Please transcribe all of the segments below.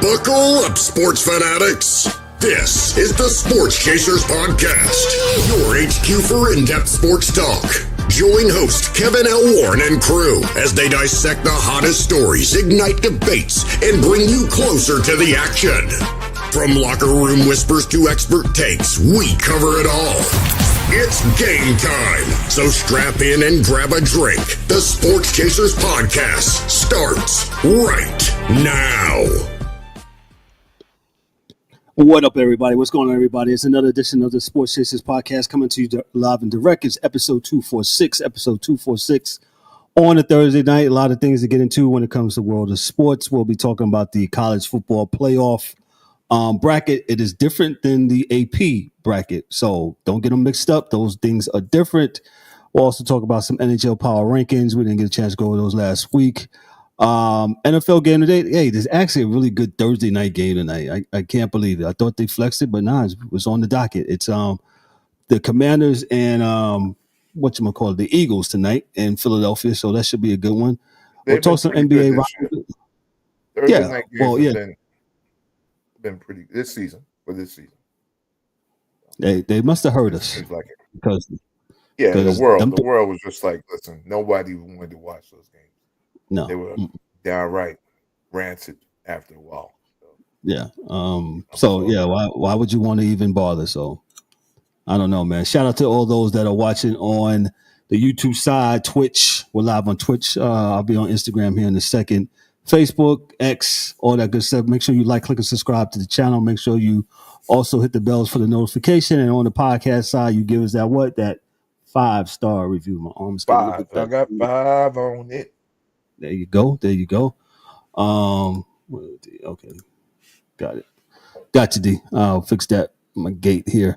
Buckle up, sports fanatics. This is the Sports Chasers Podcast, your HQ for in-depth sports talk. Join host Kevin L. Warren and crew as they dissect the hottest stories, ignite debates, and bring you closer to the action. From locker room whispers to expert takes, we cover it all. It's game time, so strap in and grab a drink. The Sports Chasers Podcast starts right now. What up, everybody? What's going on, everybody? It's another edition of the Sports Chasers Podcast coming to you live and direct. It's episode 246 on a Thursday night. A lot of things to get into when it comes to the world of sports. We'll be talking about the college football playoff bracket. It is different than the AP bracket, so don't get them mixed up. Those things are different. We'll also talk about some NHL power rankings. We didn't get a chance to go over those last week. NFL game today. Hey, there's actually a really good Thursday night game tonight. I can't believe it. I thought they flexed it, but nah, it was on the docket. It's the Commanders and the Eagles tonight in Philadelphia, so that should be a good one. We'll talk some NBA. Thursday night games have been pretty this season. They must have heard us like it. because the world was just like, listen, nobody wanted to watch those games. No, they were downright rancid after a while. Why would you want to even bother? So I don't know, man. Shout out to all those that are watching on the YouTube side, Twitch. We're live on Twitch. I'll be on Instagram here in a second. Facebook, X, all that good stuff. Make sure you like, click, and subscribe to the channel. Make sure you also hit the bells for the notification. And on the podcast side, you give us that 5-star review. My arm's 5. I got 5 on it. There you go. Okay. Got it. Got you, D. I'll fix that. My gate here.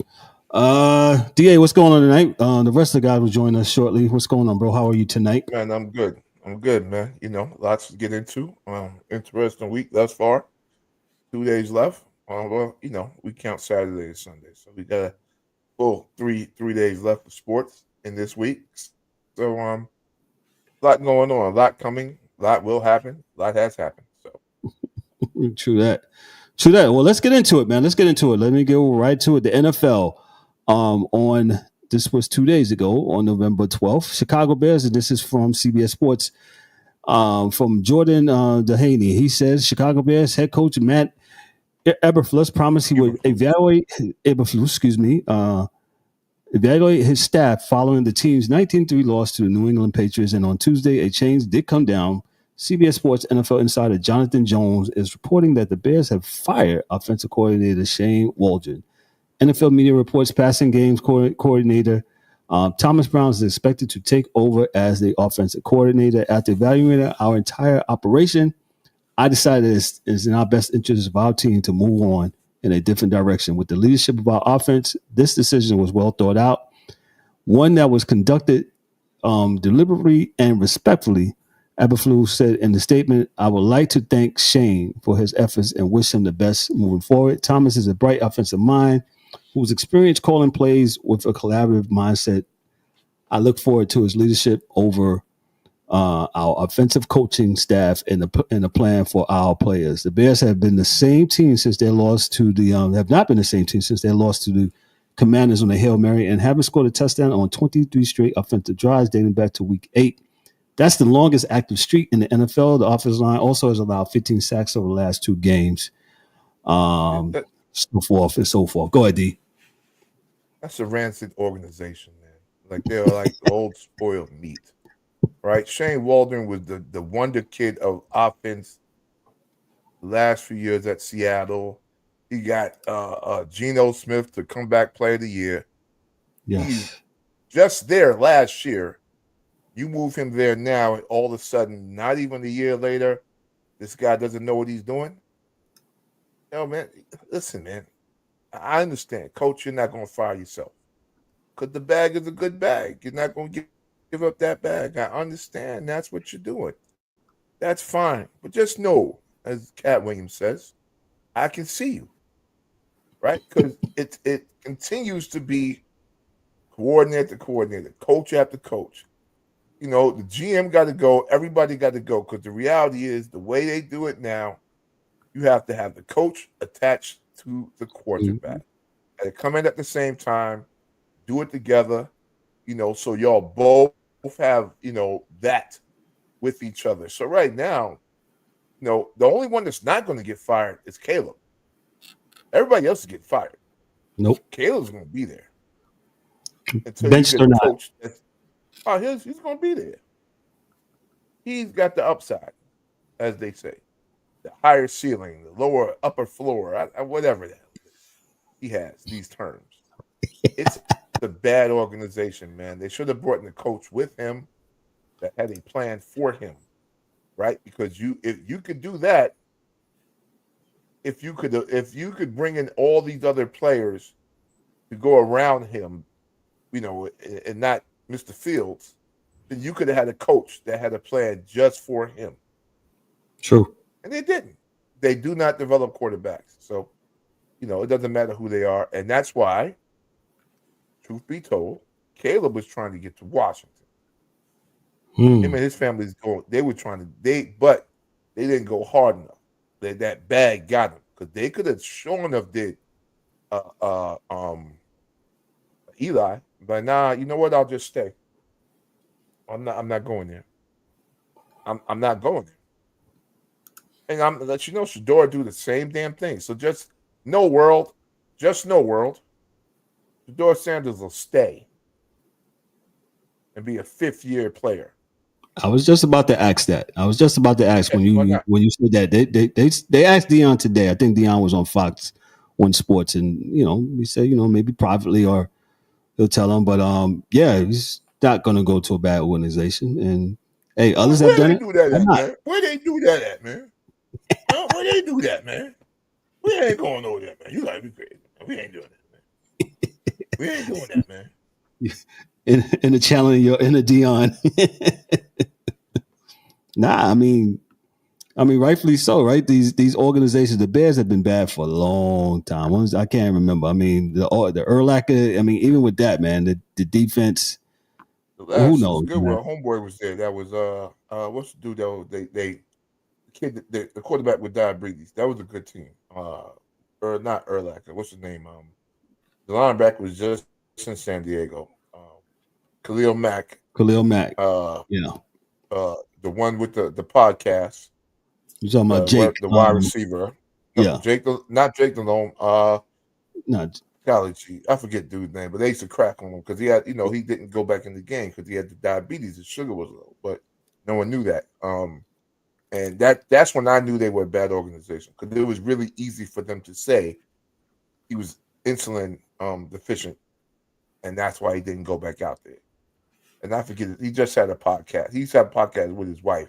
DA, what's going on tonight? The rest of the guys will join us shortly. What's going on, bro? How are you tonight? Man, I'm good, man. Lots to get into. Interesting week thus far. 2 days left. We count Saturday and Sunday. So we got a full three days left of sports in this week. So a lot going on, a lot coming, a lot will happen, a lot has happened. So True that. Well, let's get into it, man. Let me go right to it. The NFL this was 2 days ago on November 12th. Chicago Bears, and this is from CBS Sports, from Jordan Dehaney. He says Chicago Bears head coach Matt Eberflus promised he would evaluate his staff following the team's 19-3 loss to the New England Patriots. And on Tuesday, a change did come down. CBS Sports NFL insider Jonathan Jones is reporting that the Bears have fired offensive coordinator Shane Waldron. NFL media reports passing games coordinator Thomas Brown is expected to take over as the offensive coordinator. After evaluating our entire operation, I decided it's in our best interest of our team to move on in a different direction. With the leadership of our offense, this decision was well thought out, one that was conducted deliberately and respectfully. Eberflus said in the statement, "I would like to thank Shane for his efforts and wish him the best moving forward. Thomas is a bright offensive mind who's experienced calling plays with a collaborative mindset. I look forward to his leadership over our offensive coaching staff and the plan for our players." The Bears have been the same team since their loss to the Commanders on the Hail Mary and haven't scored a touchdown on 23 straight offensive drives dating back to week 8. That's the longest active streak in the NFL. The offensive line also has allowed 15 sacks over the last 2 games. So forth and so forth. Go ahead, D. That's a rancid organization, man. Like they're like old spoiled meat. Right? Shane Waldron was the wonder kid of offense last few years at Seattle. He got Geno Smith to comeback player of the year. Yes. He's just there last year. You move him there now, and all of a sudden, not even a year later, this guy doesn't know what he's doing. Man, listen, man. I understand. Coach, you're not going to fire yourself. Because the bag is a good bag. You're not going to give up that bag. I understand that's what you're doing. That's fine. But just know, as Cat Williams says, I can see you. Right? Because it continues to be coordinator to coordinator, coach after coach. The GM got to go. Everybody got to go because the reality is the way they do it now, you have to have the coach attached to the quarterback. And they come in at the same time, do it together, so y'all both have, that with each other. So right now, the only one that's not going to get fired is Caleb. Everybody else is getting fired. Nope. Caleb's going to be there. Until Benched you or get a not. coach he's going to be there. He's got the upside, as they say. The higher ceiling, the lower upper floor, whatever that he has, these terms. It's a bad organization, man. They should have brought in a coach with him that had a plan for him, right? Because if you could do that, if you could bring in all these other players to go around him, and not Mr. Fields, then you could have had a coach that had a plan just for him. True. And they didn't. They do not develop quarterbacks. So, it doesn't matter who they are. And that's why, truth be told, Caleb was trying to get to Washington. Him and his family's going. They were trying to. But they didn't go hard enough. That bag got him because they could have sure enough did. Eli, but nah. You know what? I'll just stay. I'm not going there. I'm not going there. And I'm gonna let Shador do the same damn thing. So just no world. Shador Sanders will stay and be a 5th-year player. I was just about to ask that. When you said that they asked Deion today. I think Deion was on Fox One Sports, and he said maybe privately or he'll tell him, but he's not going to go to a bad organization. And hey, others have done it. Where they do that at, man? Where they do that, man? We ain't going over there, man. You gotta be crazy. We ain't doing that, man. We ain't doing that, man. In the challenge, you're in a Deion. Nah, I mean, rightfully so, right? These organizations, the Bears have been bad for a long time. I can't remember. I mean, the Urlacher. I mean, even with that, man, the defense. Who knows? Good. Well, homeboy was there. That was what's the dude that the quarterback with diabetes. That was a good team. Or not Urlacher. What's his name? The linebacker was just in San Diego. Khalil Mack. The one with the podcast. You're talking about Jake, the wide receiver. No, Jake, not Jake Malone. Golly, I forget dude's name, but they used to crack on him because he had, he didn't go back in the game because he had the diabetes. His sugar was low, but no one knew that. And that's when I knew they were a bad organization because it was really easy for them to say he was insulin deficient, and that's why he didn't go back out there. And I forget it. He just had a podcast. He's had a podcast with his wife.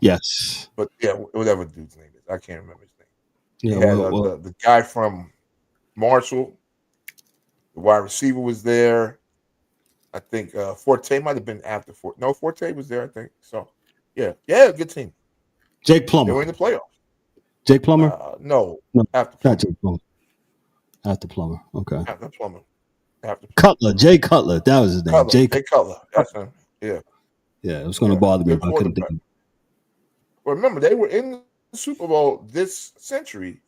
Yes. But yeah, whatever dude's name is, I can't remember his name. Yeah, he had the guy from Marshall, the wide receiver was there. I think Forte might have been after Forte. No, Forte was there, I think. So, yeah, good team. Jake Plummer. They were in the playoffs. Jake Plummer? No, after Plummer. Not Jake Plummer. After Plummer. Okay. After Plummer. Cutler. Jay Cutler. That was his name. Jay Cutler. That's him. Yeah. Yeah, it was going to bother me, but I couldn't think of it. Well, remember, they were in the Super Bowl this century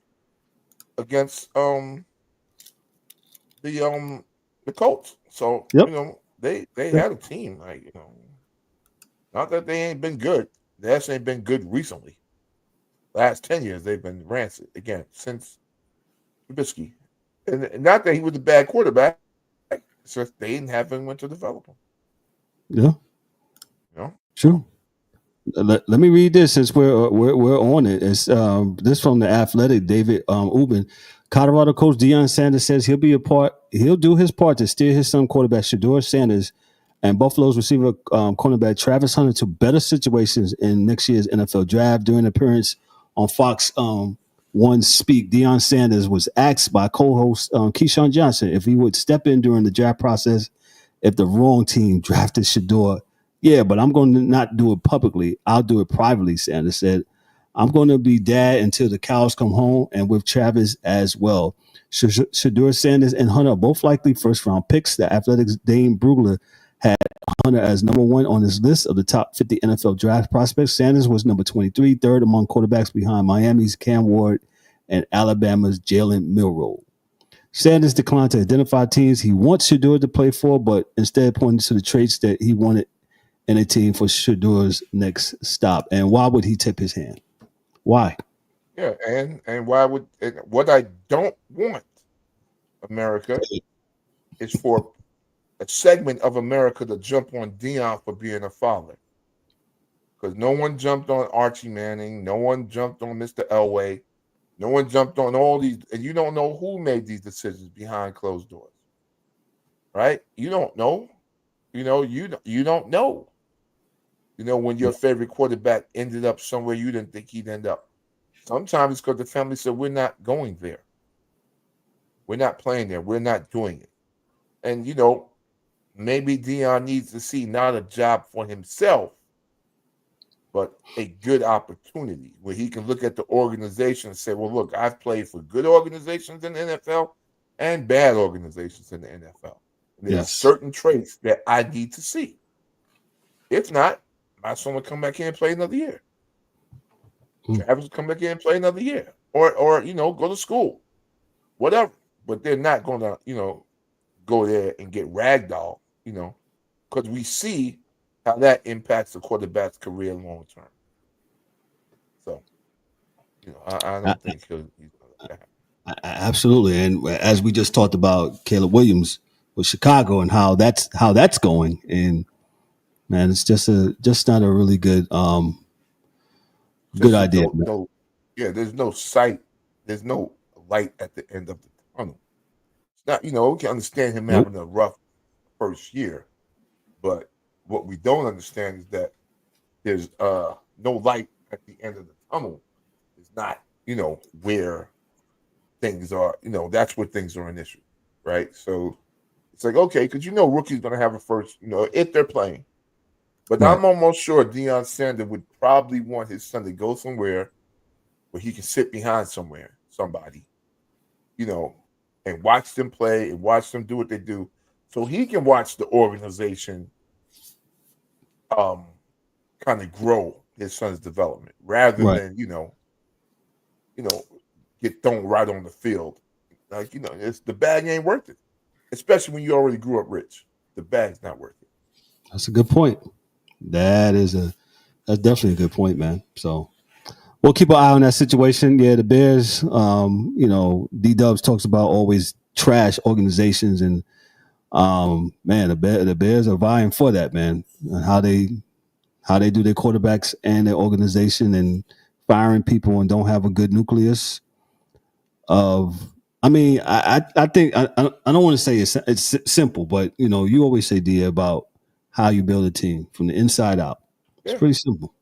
against the Colts. So they had a team, not that they ain't been good. They actually ain't been good recently. Last 10 years they've been rancid again since Trubisky, and not that he was a bad quarterback. It's just they didn't have anyone to develop him. Yeah, true. Let me read this since we're on it. It's this from the Athletic. David Ubin. Colorado coach Deion Sanders says he'll do his part to steer his son quarterback Shador Sanders and Buffalo's receiver cornerback Travis Hunter to better situations in next year's NFL draft. During an appearance on Fox One Speak, Deion Sanders was asked by co-host Keyshawn Johnson if he would step in during the draft process if the wrong team drafted Shador. Yeah, but I'm going to not do it publicly. I'll do it privately, Sanders said. I'm going to be dad until the cows come home and with Travis as well. Shador Sanders and Hunter are both likely first-round picks. The Athletics' Dane Brugler had Hunter as number 1 on his list of the top 50 NFL draft prospects. Sanders was number 23, third among quarterbacks behind Miami's Cam Ward and Alabama's Jalen Milroe. Sanders declined to identify teams he wants Shador to play for, but instead pointed to the traits that he wanted in a team for Shador's next stop. And why would he tip his hand? Why? Yeah, and why would what I don't want, America, is for a segment of America to jump on Deion for being a father. Because no one jumped on Archie Manning, no one jumped on Mr. Elway, no one jumped on all these, and you don't know who made these decisions behind closed doors. Right? You don't know. You don't know. When your favorite quarterback ended up somewhere you didn't think he'd end up. Sometimes it's because the family said, we're not going there. We're not playing there. We're not doing it. And, maybe Deion needs to see not a job for himself, but a good opportunity where he can look at the organization and say, well, look, I've played for good organizations in the NFL and bad organizations in the NFL. And there's certain traits that I need to see. If not, my son will come back here and play another year. Travis will come back here and play another year. Or go to school. Whatever. But they're not going to, go there and get ragdolled, because we see how that impacts the quarterback's career long term. So, I don't think he's going to happen. Absolutely. And as we just talked about Caleb Williams with Chicago and how that's going, and man, it's just not a really good idea. There's no sight. There's no light at the end of the tunnel. It's not, we can understand him having a rough first year, but what we don't understand is that there's no light at the end of the tunnel. It's not, where things are, that's where things are an issue, right? So it's like, okay, because rookie's going to have a first, if they're playing. But I'm almost sure Deion Sanders would probably want his son to go somewhere where he can sit behind somebody, and watch them play and watch them do what they do, so he can watch the organization kind of grow his son's development rather than, get thrown right on the field. Like, it's the bag ain't worth it, especially when you already grew up rich. The bag's not worth it. That's a good point. That's definitely a good point, man. So we'll keep an eye on that situation. Yeah, the Bears, D-Dubs talks about always trash organizations, and man, the Bears are vying for that, man. And how they do their quarterbacks and their organization, and firing people and don't have a good nucleus of. I mean, I think I don't want to say it's simple, but you always say, D, about how you build a team from the inside out. It's pretty simple.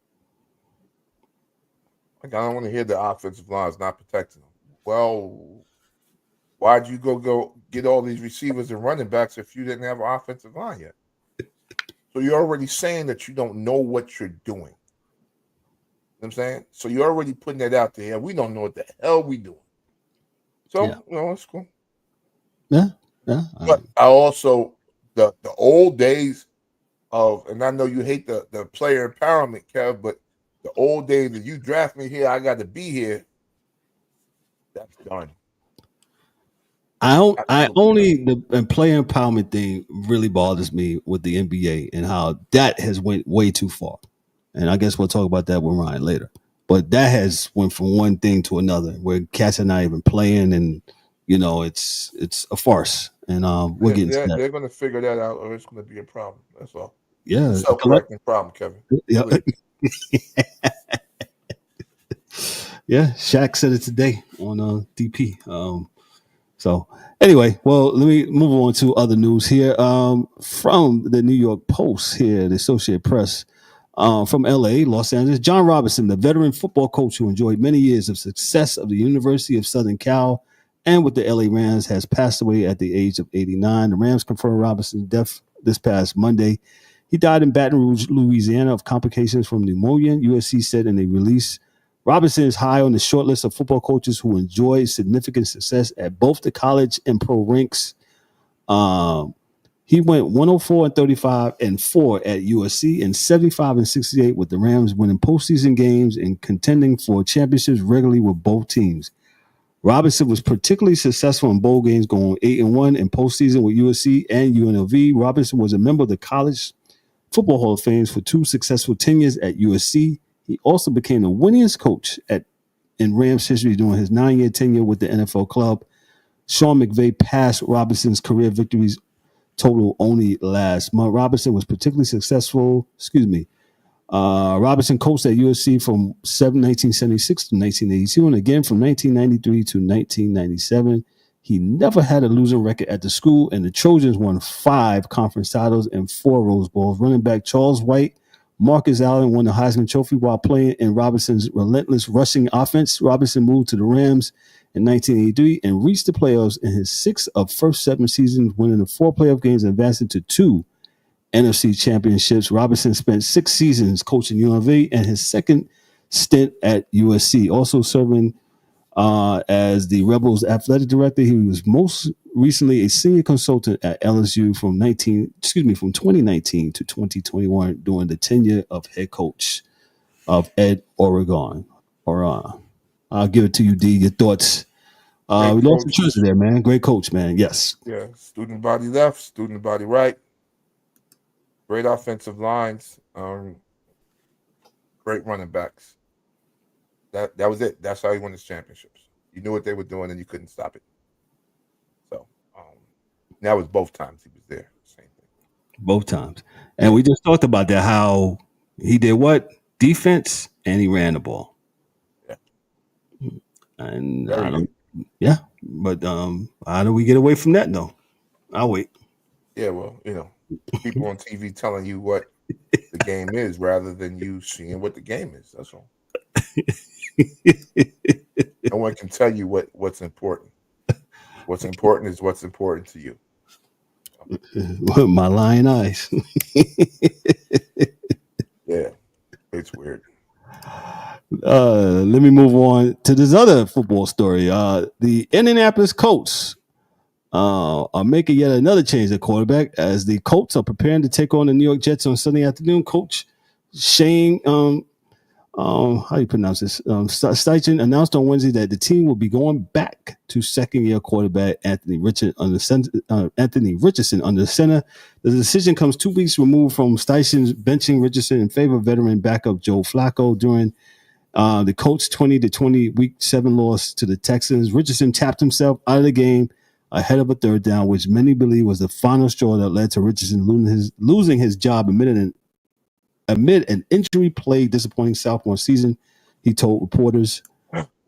Like, I don't want to hear the offensive line is not protecting them. Well, why'd you go get all these receivers and running backs if you didn't have an offensive line yet? So you're already saying that you don't know what you're doing. You know what I'm saying? So you're already putting that out there. We don't know what the hell we doing. So, it's cool. Yeah. But I also, the old days of, and I know you hate the player empowerment, Kev, but the old days that you draft me here, I got to be here. That's done. The player empowerment thing really bothers me with the NBA and how that has went way too far. And I guess we'll talk about that with Ryan later. But that has went from one thing to another where cats are not even playing, and it's a farce. And we'll get into that. They're going to figure that out, or it's going to be a problem. That's all. Yeah, it's a self-correcting problem, Kevin. Yeah. Yeah, Shaq said it today on DP. So anyway, well, let me move on to other news here. From the New York Post here, the Associated Press, from LA, Los Angeles, John Robinson, the veteran football coach who enjoyed many years of success of the University of Southern Cal and with the LA Rams, has passed away at the age of 89. The Rams confirmed Robinson's death this past Monday. He died in Baton Rouge, Louisiana, of complications from pneumonia. USC said in a release, Robinson is high on the short list of football coaches who enjoyed significant success at both the college and pro ranks. He went 104-35-4 at USC and 75-68 with the Rams, winning postseason games and contending for championships regularly with both teams. Robinson was particularly successful in bowl games, going 8-1 in postseason with USC and UNLV. Robinson was a member of the College Football Hall of Fame for 2 successful tenures at USC. He also became the winningest coach in Rams history during his 9-year tenure with the NFL club. Sean McVay passed Robinson's career victories total only last month. Robinson was particularly successful. Robinson coached at USC from 1976 to 1982 and again from 1993 to 1997. He never had a losing record at the school, and the Trojans won 5 conference titles and 4 Rose Bowls. Running back Charles White, Marcus Allen won the Heisman Trophy while playing in Robinson's relentless rushing offense. Robinson moved to the Rams in 1983 and reached the playoffs in his 6th of first 7 seasons, winning the 4 playoff games and advancing to 2 NFC championships. Robinson spent 6 seasons coaching UNLV and his second stint at USC, also serving as the Rebels athletic director. He was most recently a senior consultant at LSU from 2019 to 2021 during the tenure of head coach of Ed Oregon. I'll give it to you, D. Your thoughts. We lost the treasure there, man. Great coach, man. Yes. Yeah. Student body left, student body right. Great offensive lines. Great running backs. That was it. That's how he won his championships. You knew what they were doing, and you couldn't stop it. So that was both times he was there. Same thing. Both times. And we just talked about that, how he did what? Defense, and he ran the ball. And but how do we get away from that though? I'll wait. Yeah, well, people on TV telling you what the game is rather than you seeing what the game is. That's all. No one can tell you what's important. What's important is what's important to you. My lying eyes. Yeah, it's weird. Let me move on to this other football story. The Indianapolis Colts are making yet another change at quarterback as the Colts are preparing to take on the New York Jets on Sunday afternoon. Coach Shane, how do you pronounce this? Steichen announced on Wednesday that the team will be going back to second-year quarterback Anthony Richardson under center. The decision comes 2 weeks removed from Steichen's benching Richardson in favor of veteran backup Joe Flacco during the Colts' 20-20 Week 7 loss to the Texans. Richardson tapped himself out of the game ahead of a third down, which many believe was the final straw that led to Richardson losing his job amid an injury-plagued, disappointing sophomore season, he told reporters.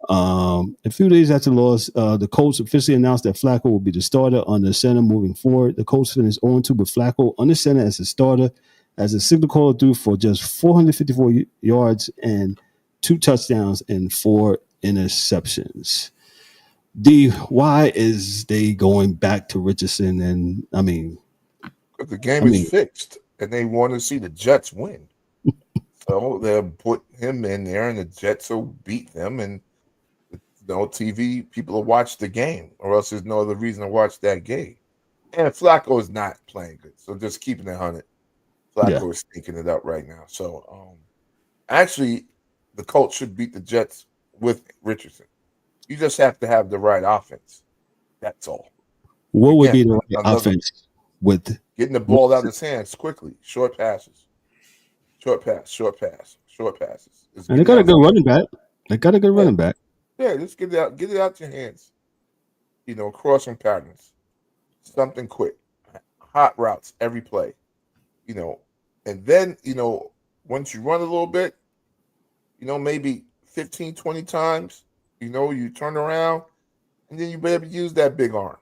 A few days after the loss, the Colts officially announced that Flacco will be the starter under center moving forward. The Colts finished 0-2 with Flacco under center as a starter, as a signal caller threw for just 454 yards and 2 touchdowns and 4 interceptions. D, why is they going back to Richardson? And the game is fixed, and they want to see the Jets win. So they'll put him in there, and the Jets will beat them, and TV people will watch the game, or else there's no other reason to watch that game. And Flacco is not playing good, so just keeping it 100. Flacco is stinking it up right now. So actually, the Colts should beat the Jets with Richardson. You just have to have the right offense. That's all. What would be the right offense with getting the ball out of his hands quickly? Short passes. And they got a good running back. Yeah, just get it out your hands. Crossing patterns. Something quick. Hot routes every play. And then, once you run a little bit, maybe 15, 20 times, you turn around, and then you be able to use that big arm.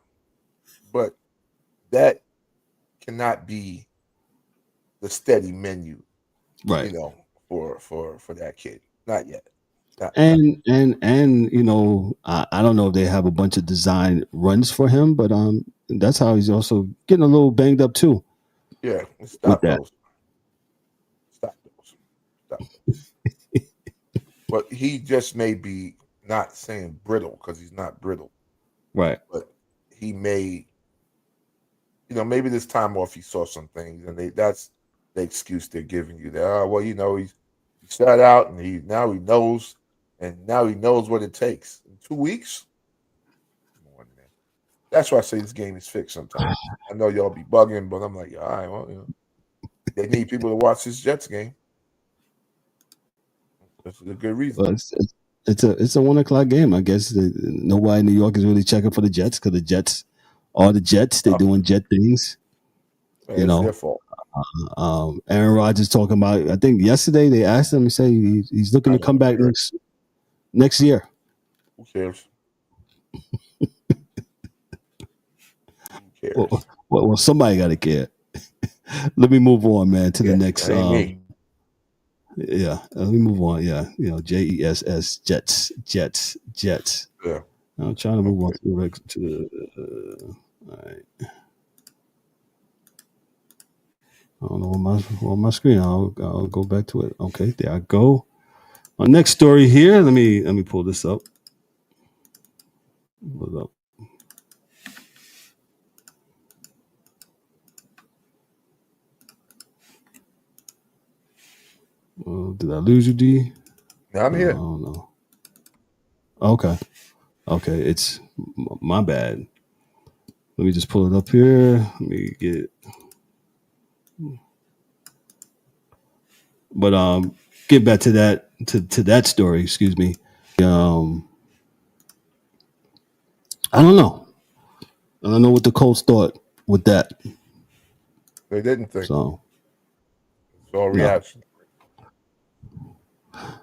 But that cannot be the steady menu, right? For that kid, not yet. I don't know if they have a bunch of design runs for him, but that's how he's also getting a little banged up too. Yeah, stop those. But he just may be not saying brittle because he's not brittle. Right. But he may, maybe this time off he saw some things, and that's the excuse they're giving you. That he sat out and now he knows what it takes. In 2 weeks, come on, man. That's why I say this game is fixed. Sometimes I know y'all be bugging, but I'm like, all right, well, they need people to watch this Jets game. That's a good reason. Well, it's a 1:00 game. I guess nobody in New York is really checking for the Jets because the Jets are the Jets. They're doing Jet things. Man, it's their fault. Aaron Rodgers talking about. I think yesterday they asked him. He said he's looking to come back next year. Who cares? Well, somebody got to care. Let me move on, man, to the next. Yeah, let me move on. Yeah, JESS Jets. Yeah, I'm trying to move on to the. All right. I don't know on my screen. I'll go back to it. Okay, there I go. Our next story here. Let me pull this up. Hold up. Did I lose you, D? I'm here. I don't know. Okay, it's my bad. Let me just pull it up here. Let me get it. But get back to that story. Excuse me. I don't know. I don't know what the Colts thought with that. They didn't think. So it's all reaction. No.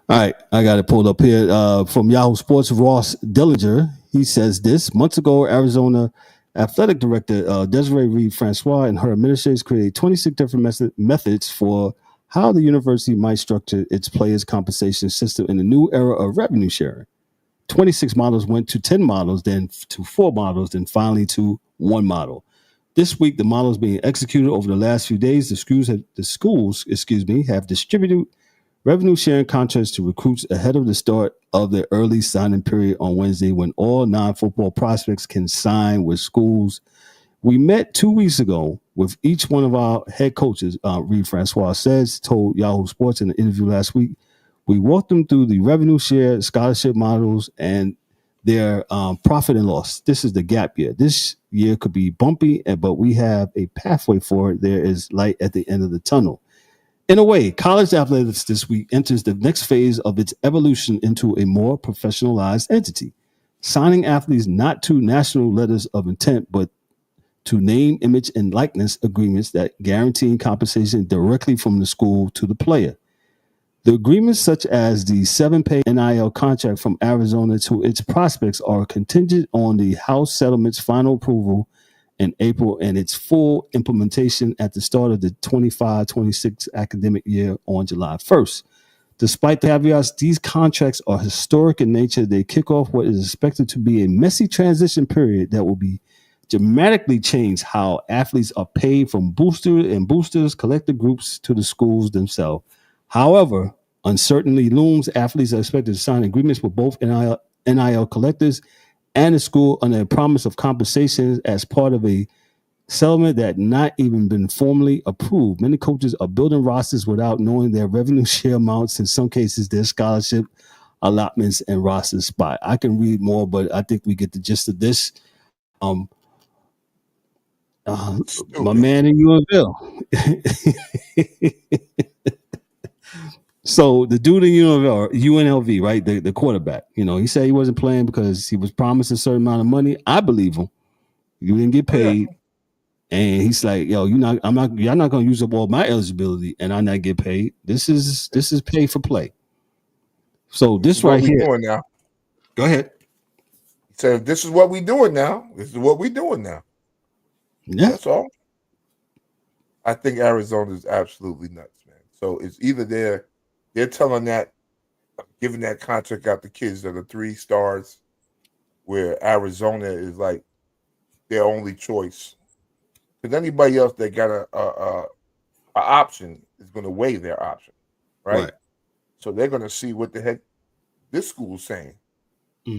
All right, I got it pulled up here from Yahoo Sports. Ross Dillinger, he says this. Months ago, Arizona athletic director Desiree Reed-Francois and her administrators created 26 different methods for how the university might structure its players' compensation system in the new era of revenue sharing. 26 models went to 10 models, then to 4 models, then finally to 1 model. This week, the models being executed over the last few days. The schools have distributed revenue sharing contracts to recruits ahead of the start of the early signing period on Wednesday, when all non-football prospects can sign with schools. We met 2 weeks ago with each one of our head coaches, Reed-Francois told Yahoo Sports in an interview last week. We walked them through the revenue share scholarship models and their profit and loss. This is the gap year. This year could be bumpy, but we have a pathway for it. There is light at the end of the tunnel. In a way, college athletics this week enters the next phase of its evolution into a more professionalized entity, signing athletes not to national letters of intent, but to name, image, and likeness agreements that guarantee compensation directly from the school to the player. The agreements, such as the 7-pay NIL contract from Arizona to its prospects, are contingent on the House settlement's final approval in April and its full implementation at the start of the 25-26 academic year on July 1st. Despite the caveats, these contracts are historic in nature. They kick off what is expected to be a messy transition period that will be dramatically change how athletes are paid from boosters, collective groups to the schools themselves. However, uncertainty looms. Athletes are expected to sign agreements with both NIL collectors and the school under a promise of compensation as part of a settlement that not even been formally approved. Many coaches are building rosters without knowing their revenue share amounts, in some cases their scholarship allotments and roster spot. I can read more, but I think we get the gist of this. My man in UNLV. So the dude in UNLV, right? The quarterback, he said he wasn't playing because he was promised a certain amount of money. I believe him. You didn't get paid. Yeah. And he's like, yo, you're not going to use up all my eligibility and I not get paid. This is pay for play. So this right here. Doing now. Go ahead. He said, this is what we're doing now. This is what we're doing now. Yeah. That's all. I think Arizona is absolutely nuts, man. So it's either they're telling that, giving that contract out to kids that are 3 stars, where Arizona is like their only choice. Because anybody else that got a option is going to weigh their option, right? So they're going to see what the heck this school's saying,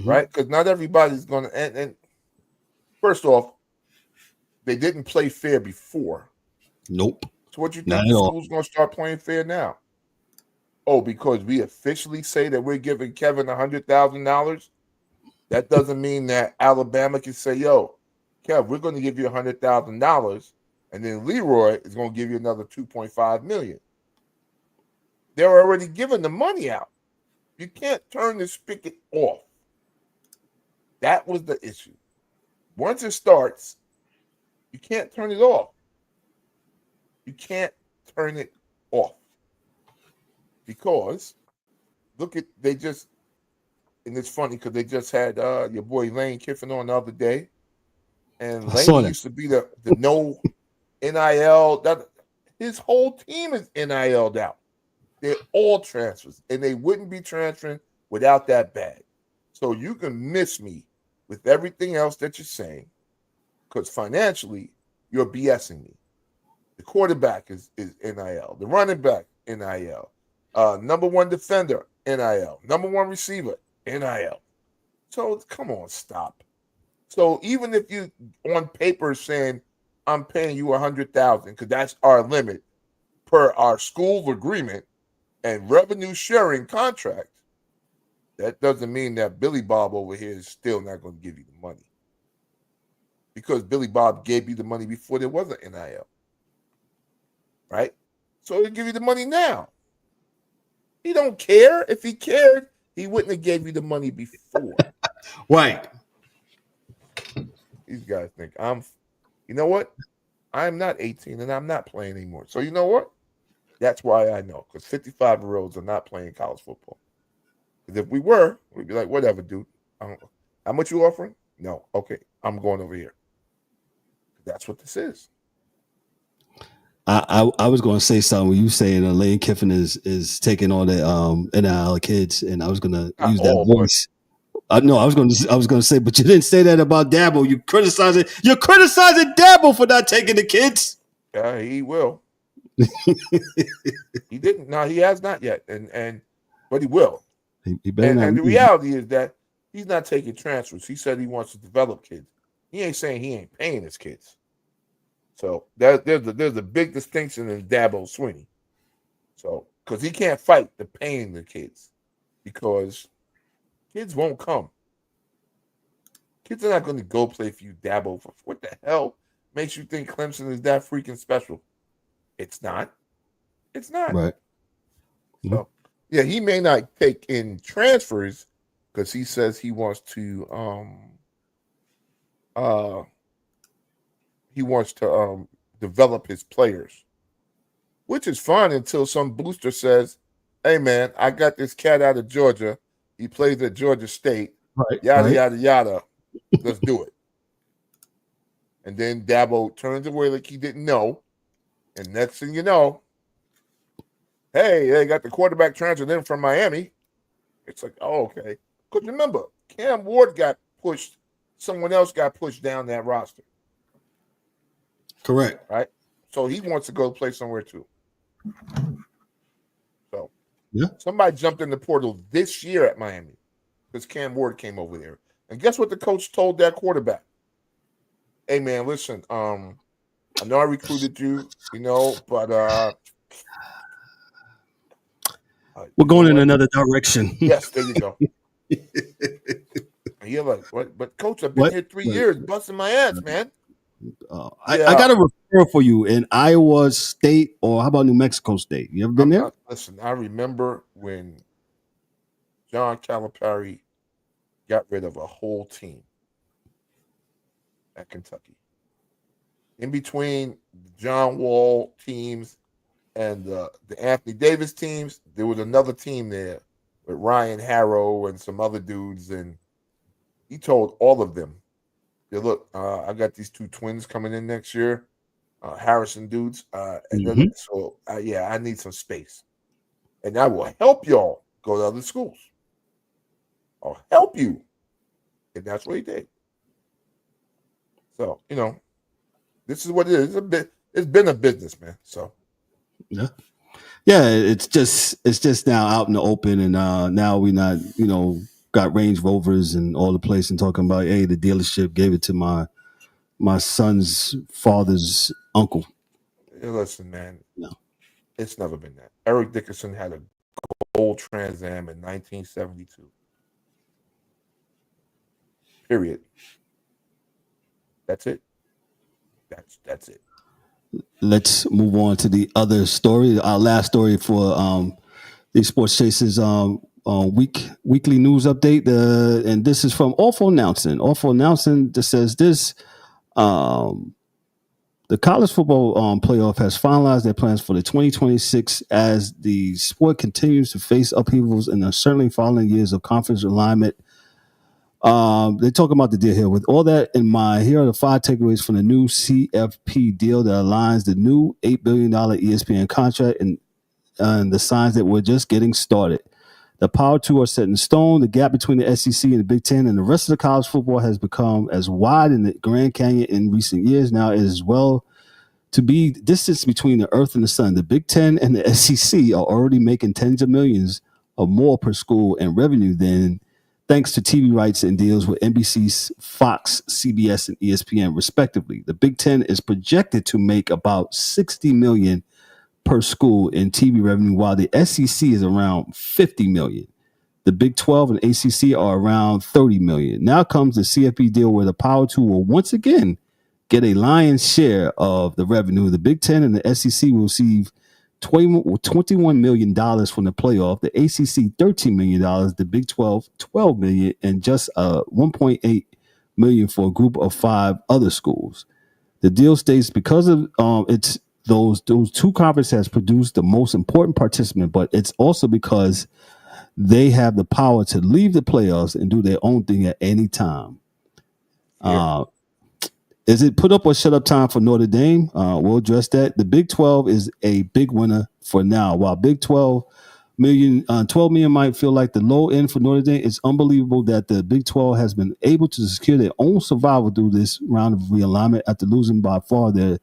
right? Because not everybody's going to. And first off, they didn't play fair before. Nope. So what you Not think at the all. school's going to start playing fair now? Oh, because we officially say that we're giving Kevin $100,000? That doesn't mean that Alabama can say, yo, Kev, we're going to give you $100,000, and then Leroy is going to give you another $2.5 million. They're already giving the money out. You can't turn the spigot off. That was the issue. Once it starts, you can't turn it off. You can't turn it off. Because, look at, they just, and it's funny because they just had your boy Lane Kiffin on the other day. And Lane used to be the no NIL. His whole team is NIL'd out. They're all transfers. And they wouldn't be transferring without that bag. So you can miss me with everything else that you're saying, because financially, you're BSing me. The quarterback is NIL. The running back, NIL. Number one defender, NIL. Number one receiver, NIL. So come on, stop. So even if you on paper saying I'm paying you $100,000 because that's our limit per our school agreement and revenue sharing contract, that doesn't mean that Billy Bob over here is still not going to give you the money, because Billy Bob gave you the money before there was an NIL, right? So he'll give you the money now. He don't care. If he cared, he wouldn't have gave you the money before. Right. These guys think you know what? I'm not 18 and I'm not playing anymore. So you know what? That's why I know, because 55-year-olds are not playing college football. Because if we were, we'd be like, whatever, dude. How much you offering? No. Okay, I'm going over here. That's what this is. I was going to say something when you saying Lane Kiffin is taking all the NIL kids, and I was going to use that voice. No, I was going to say, but you didn't say that about Dabo. You're criticizing Dabo for not taking the kids. Yeah, he will. He didn't. No, he has not yet, but he will. He better not. And the reality is that he's not taking transfers. He said he wants to develop kids. He ain't saying he ain't paying his kids. So there's a big distinction in Dabo Swinney. So because he can't fight the paying the kids, because kids won't come. Kids are not going to go play for you, Dabo. What the hell makes you think Clemson is that freaking special? It's not. It's not. Right. So, yeah, he may not take in transfers because he says he wants to develop his players, which is fine until some booster says, "Hey man, I got this cat out of Georgia. He plays at Georgia State. Right. Yada right. yada yada. Let's do it." And then Dabo turns away like he didn't know, and next thing you know, hey, they got the quarterback transferred in from Miami. It's like, oh, okay. Because remember, Cam Ward got pushed. Someone else got pushed down that roster. Correct. Right? So he wants to go play somewhere too. So yeah, somebody jumped in the portal this year at Miami because Cam Ward came over there. And guess what the coach told that quarterback? Hey, man, listen, I know I recruited you, but we're going in another direction. Yes, there you go. And you're like, what? But coach, I've been here 3 years, busting my ass, man. I got a referral for you in Iowa State, or how about New Mexico State? You ever been there? Listen, I remember when John Calipari got rid of a whole team at Kentucky. In between the John Wall teams and the Anthony Davis teams, there was another team there with Ryan Harrow and some other dudes, and he told all of them, look, I got these two twins coming in next year, Harrison dudes, and so I need some space, and I will help y'all go to other schools. I'll help you, and that's what he did. So this is what it is. It's been a business, man. So yeah, it's just now out in the open, and now we not got Range Rovers and all the place and talking about, hey, the dealership gave it to my my son's father's uncle. Listen, man. No. It's never been that. Eric Dickerson had a gold Trans Am in 1972. Period. That's it. That's it. Let's move on to the other story. Our last story for the Sports Chasers weekly news update. And this is from Awful Announcing. Awful Announcing just says this. The college football playoff has finalized their plans for the 2026 as the sport continues to face upheavals and uncertainty following years of conference alignment. They talk about the deal here. With all that in mind, here are the 5 takeaways from the new CFP deal that aligns the new $8 billion ESPN contract and the signs that we're just getting started. The Power Two are set in stone. The gap between the SEC and the Big Ten and the rest of the college football has become as wide in the Grand Canyon in recent years. Now it is well to be distance between the earth and the sun. The Big Ten and the SEC are already making tens of millions or more per school in revenue than thanks to TV rights and deals with NBC, Fox, CBS, and ESPN, respectively. The Big Ten is projected to make about $60 million per school in TV revenue, while the SEC is around $50 million. The Big 12 and ACC are around $30 million. Now comes the CFP deal where the Power Two will once again get a lion's share of the revenue. The Big 10 and the SEC will receive $21 million from the playoff. The ACC $13 million. The Big 12 $12 million, and just $1.8 million for a group of 5 other schools. The deal states because of its those 2 conferences has produced the most important participant, but it's also because they have the power to leave the playoffs and do their own thing at any time. Yeah. Is it put up or shut up time for Notre Dame? We'll address that. The Big 12 is a big winner for now. While Big 12 million might feel like the low end for Notre Dame, it's unbelievable that the Big 12 has been able to secure their own survival through this round of realignment after losing by far their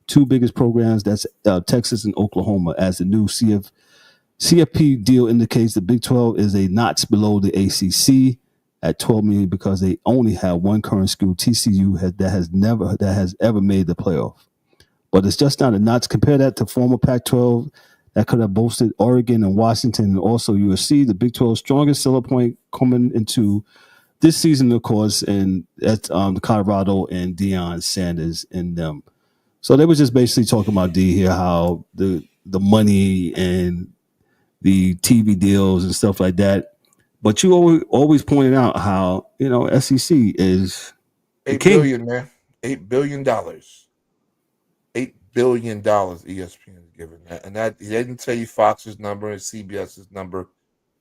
2 biggest programs, that's Texas and Oklahoma. As the new CFP deal indicates, the Big 12 is a notch below the ACC at $12 million because they only have 1 current school, TCU, that has ever made the playoff. But it's just not a notch. Compare that to former Pac-12 that could have boasted Oregon and Washington and also USC. The Big 12's strongest seller point coming into this season, of course, and that's the Colorado and Deion Sanders and them. So they were just basically talking about D here, how the money and the TV deals and stuff like that. But you always pointed out how, SEC is $8 billion, man. $8 billion. $8 billion ESPN is giving that. And that they didn't tell you Fox's number and CBS's number.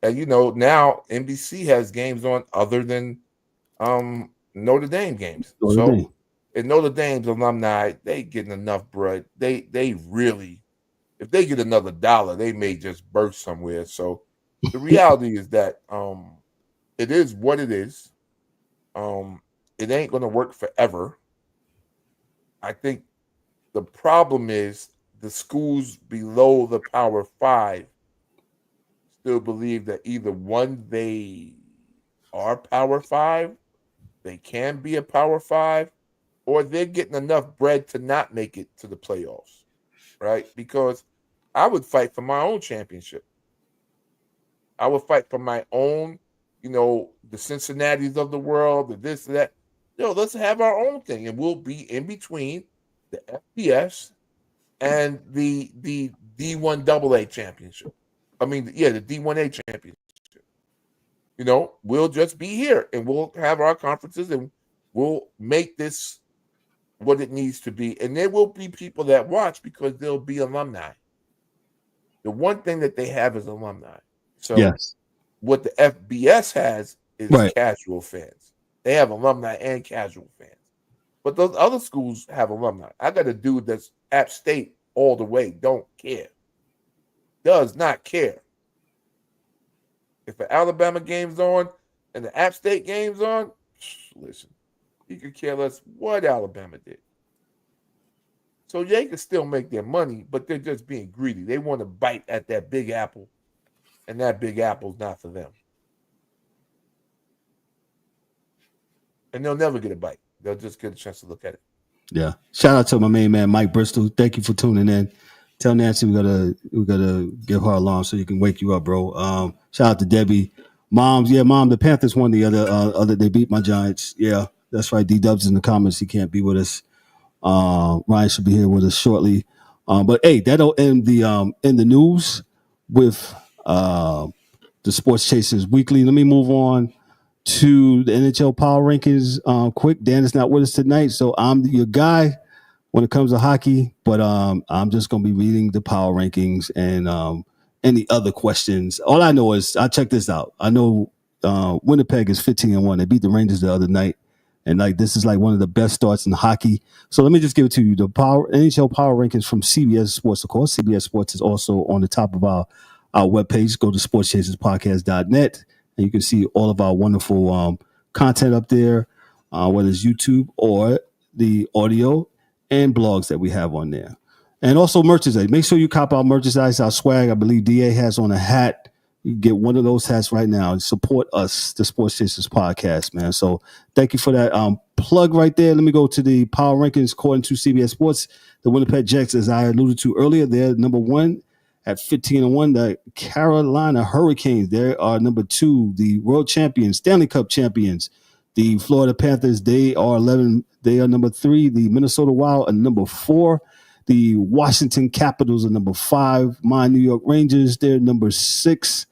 And now NBC has games on other than Notre Dame games. And Notre Dame's alumni, they getting enough bread. They really, if they get another dollar, they may just burst somewhere. So the reality is that it is what it is. It ain't going to work forever. I think the problem is the schools below the Power 5 still believe that either one, they are Power 5, they can be a Power 5, or they're getting enough bread to not make it to the playoffs, right? Because I would fight for my own championship. I would fight for my own, the Cincinnatis of the world, the this, that. Let's have our own thing, and we'll be in between the FBS and the D1 AA championship. The D1A championship. We'll just be here, and we'll have our conferences, and we'll make this what it needs to be. And there will be people that watch because there'll be alumni. The one thing that they have is alumni. So yes. What the FBS has is casual fans. They have alumni and casual fans. But those other schools have alumni. I got a dude that's App State all the way, don't care. Does not care. If an Alabama game's on and the App State game's on, listen, he could care less what Alabama did. So they can still make their money, but they're just being greedy. They want to bite at that big apple, and that big apple's not for them. And they'll never get a bite. They'll just get a chance to look at it. Yeah. Shout out to my main man, Mike Bristol. Thank you for tuning in. Tell Nancy we gotta give her alarm so you can wake you up, bro. Shout out to Debbie. Mom, the Panthers won the other they beat my Giants. Yeah, that's right. D-Dub's in the comments. He can't be with us. Ryan should be here with us shortly. But hey, that'll end in the news with the Sports Chasers Weekly. Let me move on to the NHL Power Rankings quick. Dan is not with us tonight, so I'm your guy when it comes to hockey, but I'm just going to be reading the Power Rankings and any other questions. All I know is, check this out. I know Winnipeg is 15-1. They beat the Rangers the other night, and this is one of the best starts in hockey. So let me just give it to you. The NHL Power Rankings from CBS Sports, of course. CBS Sports is also on the top of our webpage. Go to SportsChasersPodcast.net, and you can see all of our wonderful content up there, whether it's YouTube or the audio and blogs that we have on there. And also merchandise. Make sure you cop our merchandise, our swag. I believe DA has on a hat. You can get one of those hats right now and support us, the Sports Chasers Podcast, man. So thank you for that plug right there. Let me go to the Power Rankings according to CBS Sports. The Winnipeg Jets, as I alluded to earlier, they're number 1 at 15-1. The Carolina Hurricanes, they are number 2. The world champions, Stanley Cup champions, the Florida Panthers, they are 11. They are number 3. The Minnesota Wild are number 4. The Washington Capitals are number 5. My New York Rangers, they're number 6.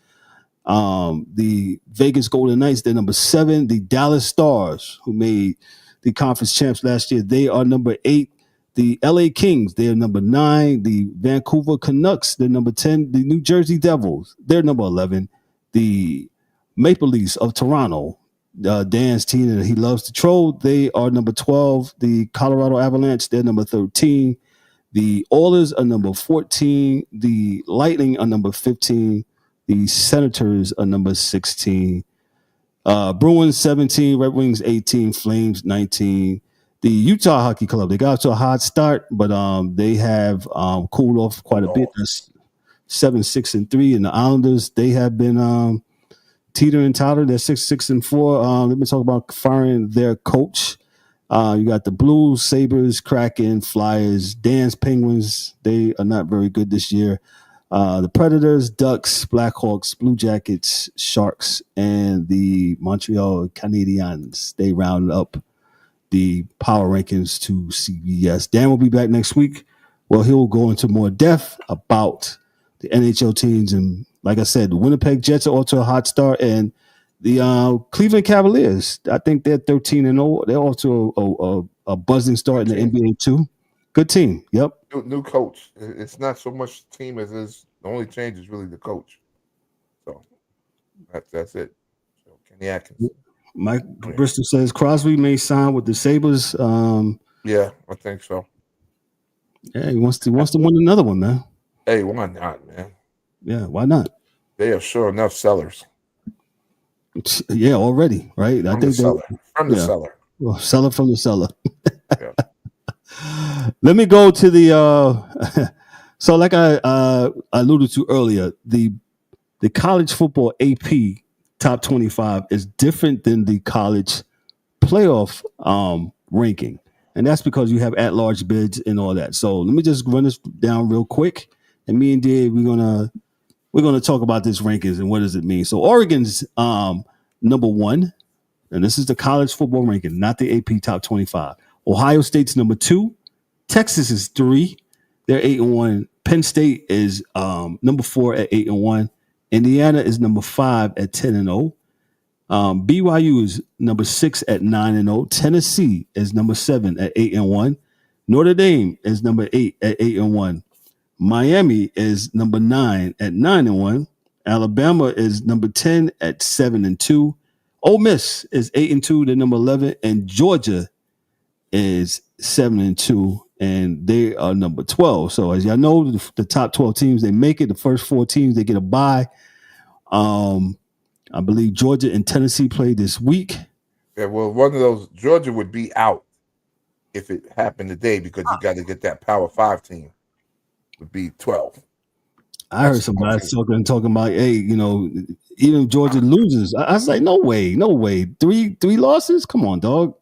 The Vegas Golden Knights, they're number 7. The Dallas Stars, who made the conference champs last year, they are number 8. The LA Kings, they're number 9. The Vancouver Canucks, they're number 10. The New Jersey Devils, they're number 11. The Maple Leafs of Toronto, Dan's team that he loves to troll, they are number 12. The Colorado Avalanche, they're number 13. The Oilers are number 14. The Lightning are number 15. The Senators are number 16. Bruins 17. Red Wings 18. Flames 19. The Utah Hockey Club, they got off to a hot start, but they have cooled off quite a bit. That's 7-6-3. And the Islanders, they have been teeter and totter. They're 6-4. Let me talk about firing their coach. You got the Blues, Sabres, Kraken, Flyers, Dan's Penguins. They are not very good this year. The Predators, Ducks, Blackhawks, Blue Jackets, Sharks, and the Montreal Canadiens. They round up the power rankings to CBS. Dan will be back next week. Well, he'll go into more depth about the NHL teams. And like I said, the Winnipeg Jets are off to a hot start. And the Cleveland Cavaliers, I think they're 13-0. They're off to a buzzing start in the NBA too. Good team. Yep. New coach. It's not so much the team as is. The only change is really the coach. So that's it. So Kenny Atkins. Mike Bristol says Crosby may sign with the Sabres. Yeah, I think so. Yeah, he wants to win another one, man. Hey, why not, man? Yeah, why not? They are sure enough sellers. Yeah, already, right? From the seller. Well, seller from the seller. Yeah. Let me go to the so like I alluded to earlier, the college football AP top 25 is different than the college playoff ranking. And that's because you have at-large bids and all that. So let me just run this down real quick. And me and Dave, we're gonna talk about this rankings and what does it mean. So Oregon's number 1, and this is the college football ranking, not the AP top 25. Ohio State's number 2. Texas is 3. They're 8-1. Penn State is number 4 at 8-1. Indiana is number 5 at 10-0. BYU is number 6 at 9-0. Tennessee is number 7 at 8-1. Notre Dame is number 8 at 8-1. Miami is number 9 at 9-1. Alabama is number 10 at 7-2. Ole Miss is 8-2. They're number 11, and Georgia is 7-2, and they are number 12. So as y'all know, the top 12 teams, they make it. The first 4 teams, they get a bye. I believe Georgia and Tennessee play this week. Yeah, well, one of those, Georgia would be out if it happened today because you got to get that Power 5 team. Would be 12. I heard somebody talking about, hey, even if Georgia loses, I was like, no way. 3 losses? Come on, dog.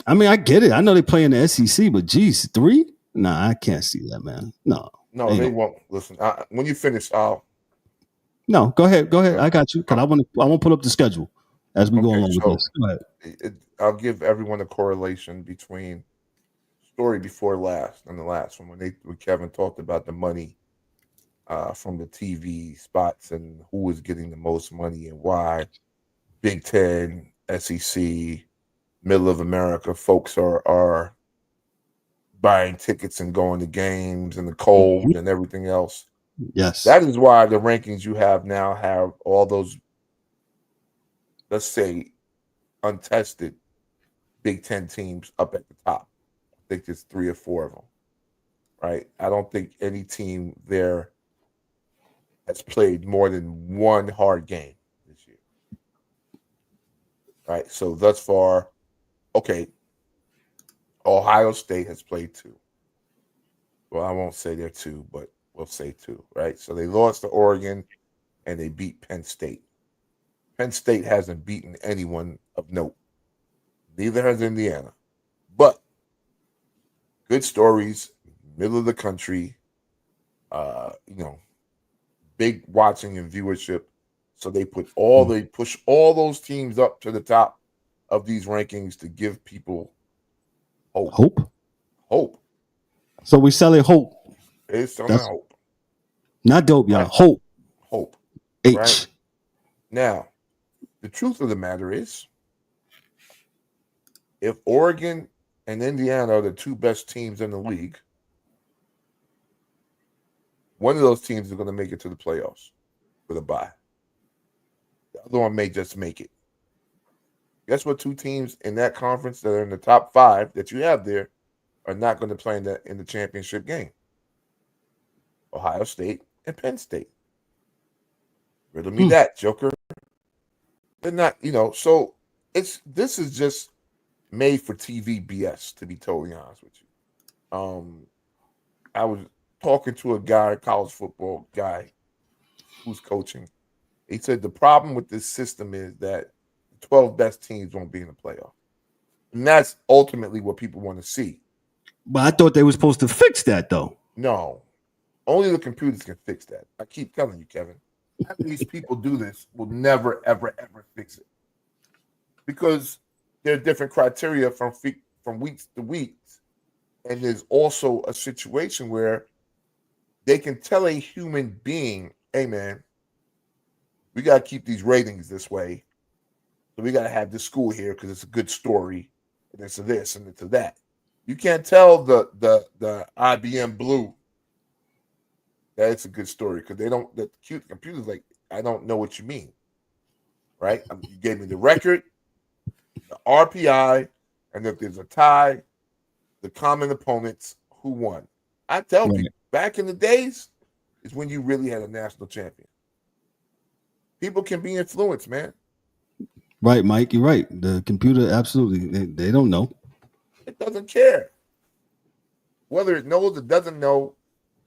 I mean, I get it. I know they play in the SEC, but geez, 3? Nah, I can't see that, man. No, they won't. Listen, when you finish, No, go ahead. I got you. Cause I want to put up the schedule as we go along with this. Go ahead. I'll give everyone a correlation between story before last and the last one when Kevin talked about the money from the TV spots and who was getting the most money and why. Big Ten, SEC, middle of America folks are buying tickets and going to games in the cold and everything else. Yes. That is why the rankings you have now have all those, let's say, untested Big Ten teams up at the top. I think there's 3 or 4 of them, right? I don't think any team there has played more than one hard game this year. Right? So thus far, okay, Ohio State has played 2. Well, I won't say they're 2, but we'll say 2, right? So they lost to Oregon and they beat Penn State. Penn State hasn't beaten anyone of note. Neither has Indiana. But good stories, middle of the country, big watching and viewership. So they push all those teams up to the top of these rankings to give people hope. So we selling hope. It's selling hope. Not dope, y'all. Right. Hope. H. Right? Now, the truth of the matter is, if Oregon and Indiana are the 2 best teams in the league, one of those teams is going to make it to the playoffs with a bye. The other one may just make it. Guess what? 2 teams in that conference that are in the top 5 that you have there are not going to play in the championship game. Ohio State and Penn State. Riddle me that, Joker. They're not, so this is just made for TV BS, to be totally honest with you. I was talking to a college football guy who's coaching. He said the problem with this system is that the 12 best teams won't be in the playoff. And that's ultimately what people want to see. But I thought they were supposed to fix that, though. No. Only the computers can fix that. I keep telling you, Kevin. After these people do this, will never, ever, ever fix it. Because there are different criteria from weeks to weeks. And there's also a situation where they can tell a human being, hey, man, we got to keep these ratings this way. So we got to have this school here because it's a good story. And it's a this and it's a that. You can't tell the IBM Blue that it's a good story because the computer's like, I don't know what you mean. Right? You gave me the record, the RPI, and if there's a tie, the common opponents who won. I tell people, back in the days is when you really had a national champion. People can be influenced, man. Right, Mike, you're right. The computer, absolutely, they don't know. It doesn't care. Whether it knows or doesn't know,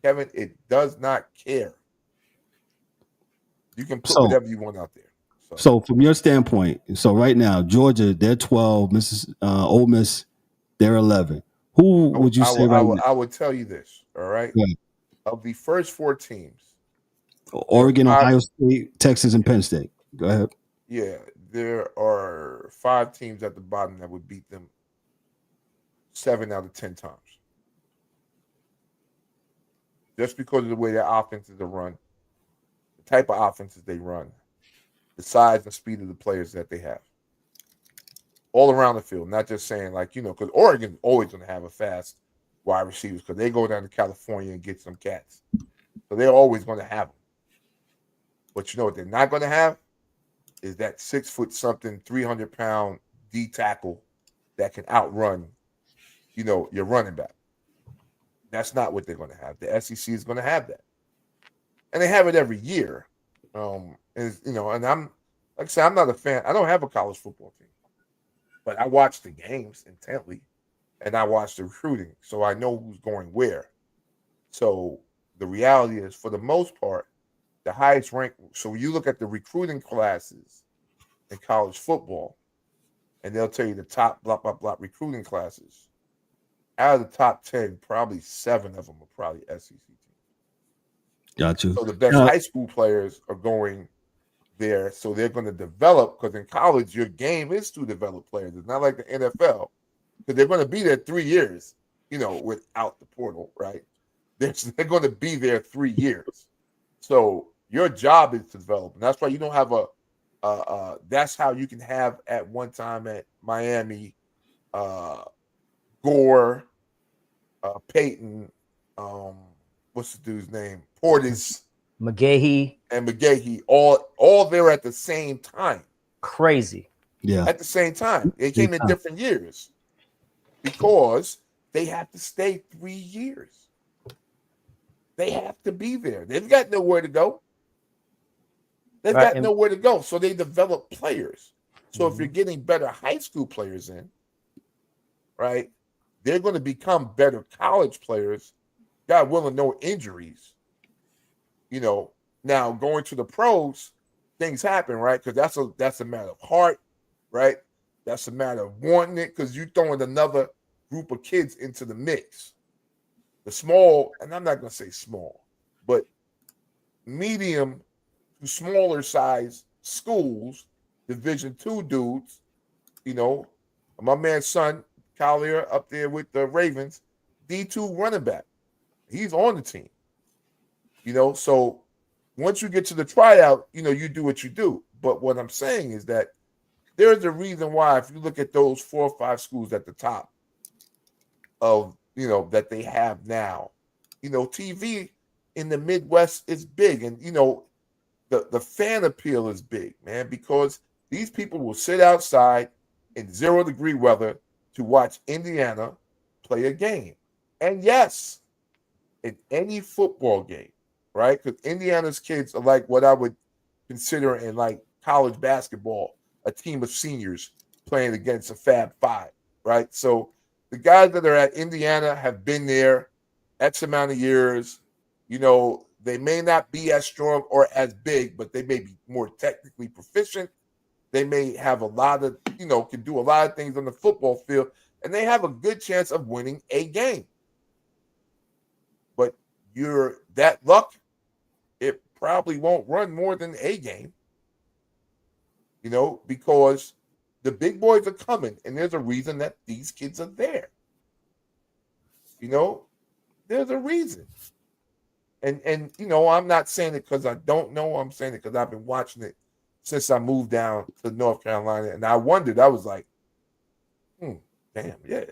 Kevin, it does not care. You can put whatever you want out there. So from your standpoint, right now, Georgia, they're 12, Ole Miss, they're 11. Who would you say right now? I would tell you this, all right? Yeah. Of the first 4 teams. Oregon, Ohio State, Texas, and Penn State. Go ahead. Yeah, there are 5 teams at the bottom that would beat them 7 out of 10 times. Just because of the way their offenses are run, the type of offenses they run, the size and speed of the players that they have. All around the field, not just saying because Oregon's always going to have a fast wide receivers because they go down to California and get some cats. So they're always going to have them. But you know what they're not going to have is that 6-foot-something, 300-pound D tackle that can outrun, your running back. That's not what they're going to have. The SEC is going to have that. And they have it every year. And I'm, like I said, I'm not a fan. I don't have a college football team. But I watch the games intently, and I watch the recruiting, so I know who's going where. So the reality is, for the most part, the highest rank. So when you look at the recruiting classes in college football, and they'll tell you the top blah, blah, blah recruiting classes. Out of the top 10, probably 7 of them are probably SEC teams. Got you. So the best high school players are going there. So they're going to develop, because in college, your game is to develop players. It's not like the NFL, because they're going to be there 3 years, without the portal, right? They're going to be there 3 years. So your job is to develop. And that's why you don't have that's how you can have at one time at Miami, Gore, Peyton, what's the dude's name? Portis. McGahee, all there at the same time. Crazy. Yeah. At the same time. They came in different years because they have to stay 3 years. They have to be there. They've got nowhere to go. Nowhere to go. So they develop players. So if you're getting better high school players in, right, they're going to become better college players. God willing, no injuries. Now going to the pros, things happen, right? Because that's a matter of heart, right? That's a matter of wanting it, because you're throwing another group of kids into the mix. The small, and I'm not going to say small, but medium to smaller size schools, Division II dudes, my man's son, Collier, up there with the Ravens, D2 running back. He's on the team. So once you get to the tryout, you do what you do. But what I'm saying is that there's a reason why, if you look at those 4 or 5 schools at the top of, that they have now, TV in the Midwest is big. And, the fan appeal is big, man, because these people will sit outside in 0-degree weather to watch Indiana play a game. And yes, in any football game, right? Because Indiana's kids are like what I would consider in like college basketball, a team of seniors playing against a Fab Five, right? So the guys that are at Indiana have been there X amount of years. They may not be as strong or as big, but they may be more technically proficient. They may have a lot of, can do a lot of things on the football field, and they have a good chance of winning a game. But that luck, it probably won't run more than a game, because the big boys are coming, and there's a reason that these kids are there. There's a reason. And I'm not saying it because I don't know. I'm saying it because I've been watching it since I moved down to North Carolina. And I wondered, I was like, damn, yeah.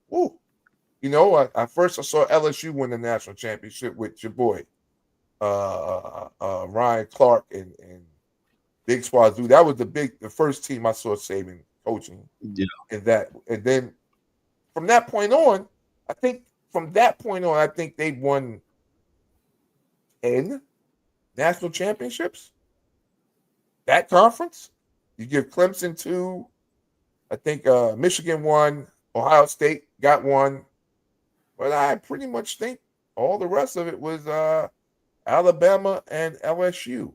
Woo. At first I saw LSU win the national championship with your boy, Ryan Clark and Big Swazoo. That was the first team I saw Saban coaching. Yeah. And then from that point on, I think they've won 10 national championships. That conference. You give Clemson 2. I think Michigan won. Ohio State got 1. But I pretty much think all the rest of it was Alabama and LSU.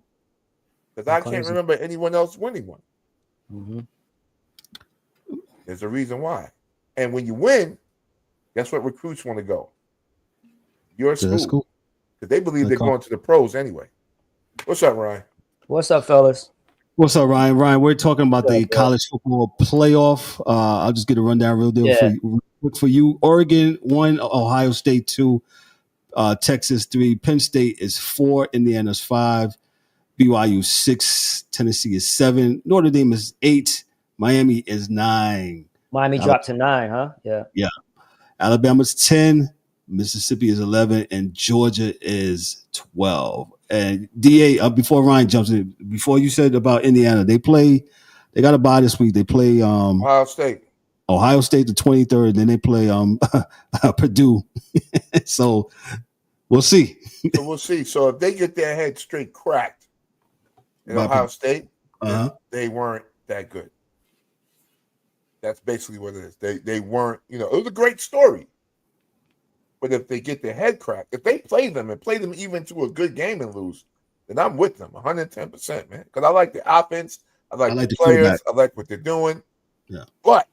Because I can't remember anyone else winning one. Mm-hmm. There's a reason why. And when you win, guess what recruits want to go? Your school. Because they believe they're going to the pros anyway. What's up, Ryan? What's up, fellas? What's up, Ryan? Ryan, we're talking about the college football playoff. I'll just get a rundown real deal for you. Oregon 1, Ohio State 2, Texas 3, Penn State is 4, Indiana's 5, BYU 6, Tennessee is 7, Notre Dame is 8, Miami is 9. Miami dropped to 9, huh? Yeah. Yeah. Alabama's 10, Mississippi is 11, and Georgia is 12. And DA, before Ryan jumps in, before you said about Indiana, they got a bye this week. They play Ohio State the 23rd, then they play Purdue. So we'll see. So if they get their head straight cracked in Ohio State, they weren't that good. That's basically what it is. They weren't, it was a great story. But if they get their head cracked, if they play them even to a good game and lose, then I'm with them 110%, man. Because I like the offense. I like the players. I like what they're doing. Yeah. But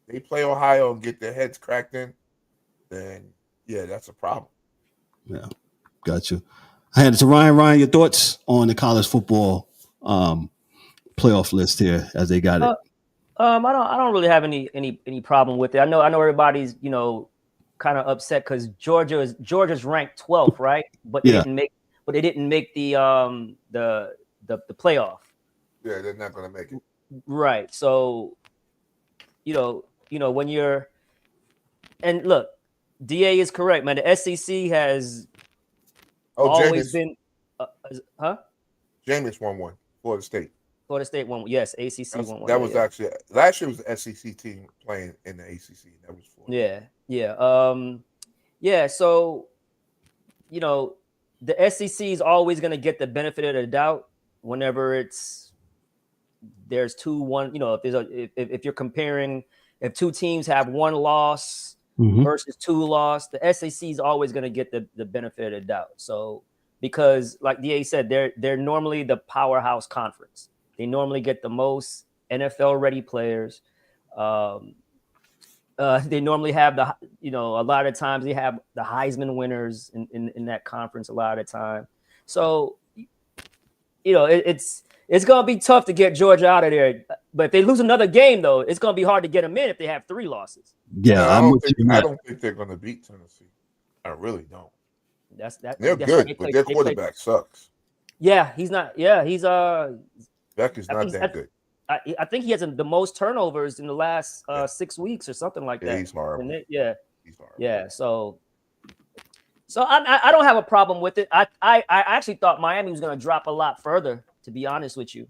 they play Ohio and get their heads cracked in, then yeah, that's a problem. Yeah, got you. I hand it to Ryan. Ryan, your thoughts on the college football playoff list here as they got it? I don't really have any problem with it. I know everybody's kind of upset because Georgia's ranked 12th, right? But they didn't make the playoff. Yeah, they're not going to make it. Right. So, when you're, and look, DA is correct, man. The SEC has always been, Jameis won one. Florida State. Florida State won. Yes, ACC won one. That was actually last year was the SEC team playing in the ACC. That was Florida. Yeah. So, the SEC is always going to get the benefit of the doubt whenever there's 2-1. If you're comparing, if two teams have one loss versus two loss, the SEC is always going to get the benefit of the doubt. So because, like DA said, they're normally the powerhouse conference. They normally get the most NFL ready players. They normally have a lot of times they have the Heisman winners in that conference a lot of the time. So, it's going to be tough to get Georgia out of there. But if they lose another game, though, it's going to be hard to get them in if they have 3 losses. Yeah, I don't think they're going to beat Tennessee. I really don't. They're good, but their quarterback sucks. Yeah, he's not. Yeah, he's Beck is not that good. I think he has the most turnovers in the last 6 weeks or something like that. He's horrible. He's horrible. Yeah. So I don't have a problem with it. I actually thought Miami was going to drop a lot further, to be honest with you.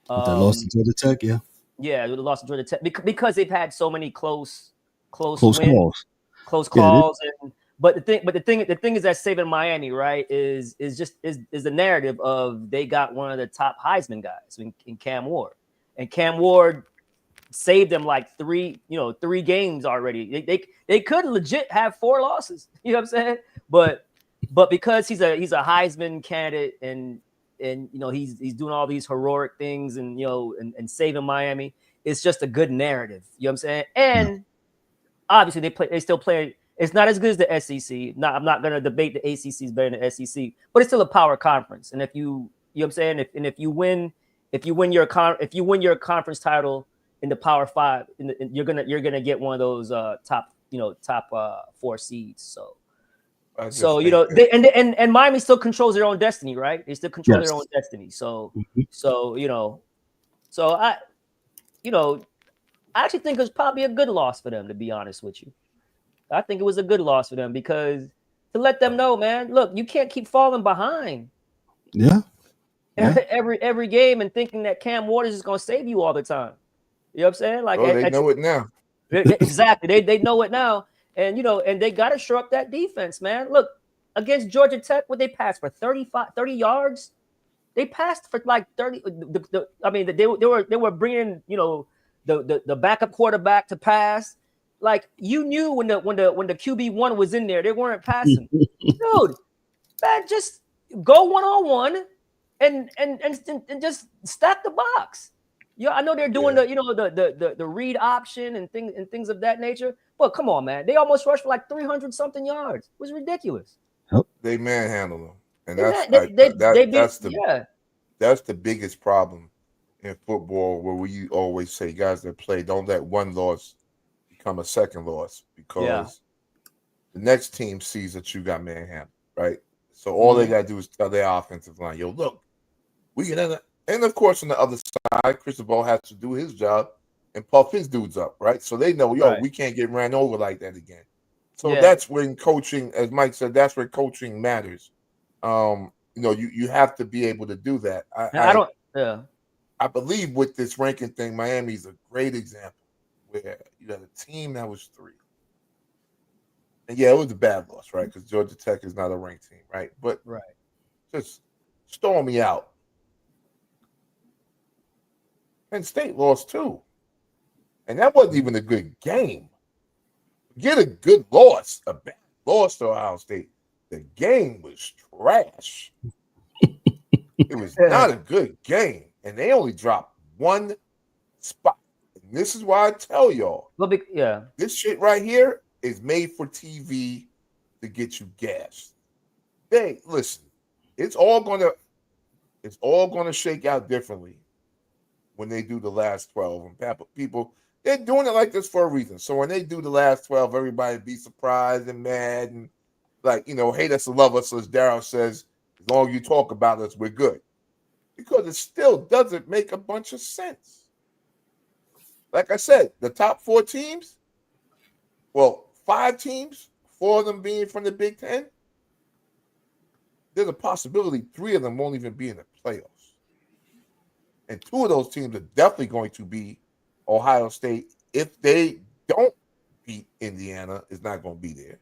They lost to Georgia Tech, yeah. Yeah, they lost to Georgia Tech because they've had so many close calls. But the thing is that saving Miami, right, is the narrative of they got one of the top Heisman guys in Cam Ward. And Cam Ward saved them like 3 games already. They could legit have 4 losses. You know what I'm saying? But because he's a Heisman candidate and he's doing all these heroic things and and saving Miami, it's just a good narrative. You know what I'm saying? And obviously they still play. It's not as good as the SEC. I'm not going to debate the ACC is better than the SEC, but it's still a power conference. And if you know what I'm saying, if you win your conference title in the Power 5, you're gonna get one of those top 4 seeds. And Miami still controls their own destiny, right? They still control their own destiny. So I actually think it was probably a good loss for them, to be honest with you. I think it was a good loss for them because to let them know, man, look, you can't keep falling behind. Yeah. Every game and thinking that Cam Waters is going to save you all the time. You know what I'm saying? Like they know it now. Exactly. They know it now. And and they got to shore up that defense, man. Look, against Georgia Tech, what they passed for 30 yards? They passed for like 30. They were bringing the backup quarterback to pass. Like you knew when the QB1 was in there, they weren't passing. Dude, man, just go 1-on-1 and just stack the box. Yeah, I know they're doing the read option and things of that nature. But come on, man, they almost rushed for like 300 something yards. It was ridiculous. They manhandled them, and that's the biggest problem in football. Where we always say, guys that play, don't let one loss become a second loss because the next team sees that you got manhandled, right? So all they got to do is tell their offensive line, yo, look, we can. And of course, on the other side, Cristobal has to do his job and puff his dudes up, right? So they know, we can't get ran over like that again. So that's when coaching, as Mike said, that's where coaching matters. You have to be able to do that. I believe with this ranking thing, Miami's a great example where you had a team that was 3. And it was a bad loss, right? Because Georgia Tech is not a ranked team, right? But just storm me out. Penn State lost 2. And that wasn't even a good game. Get a good loss, a bad loss to Ohio State. The game was trash. It was not a good game. And they only dropped 1 spot. And this is why I tell y'all. Well, This shit right here is made for TV to get you gassed. Hey, listen, it's all gonna shake out differently when they do the last 12. And people, they're doing it like this for a reason. So when they do the last 12, everybody be surprised and mad and like, hate us or love us, as Darryl says, as long as you talk about us, we're good. Because it still doesn't make a bunch of sense. Like I said, the top 4 teams, 5 teams, 4 of them being from the Big Ten, there's a possibility 3 of them won't even be in the playoffs. And 2 of those teams are definitely going to be Ohio State. If they don't beat Indiana, is not going to be there.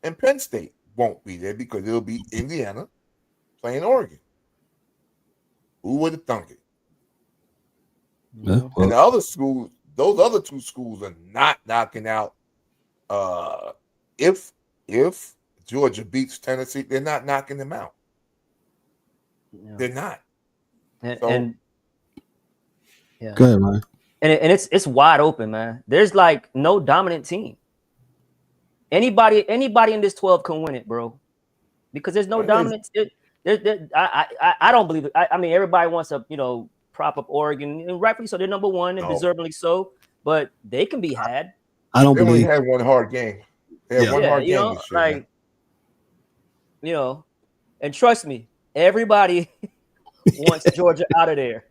And Penn State won't be there because it'll be Indiana playing Oregon. Who would have thunk it? Yeah, and the other schools, those other 2 schools are not knocking out. If Georgia beats Tennessee, they're not knocking them out. Yeah. They're not. And Go ahead, man. And it's wide open, man. There's like no dominant team. Anybody in this 12 can win it, bro. Because there's no dominance. I don't believe it. I mean, everybody wants to, prop up Oregon, and rightfully so. They're number 1 and deservedly so. But they can be had. I don't they believe. They only had one hard game. They had one hard game this year. Like, and trust me, everybody wants Georgia out of there.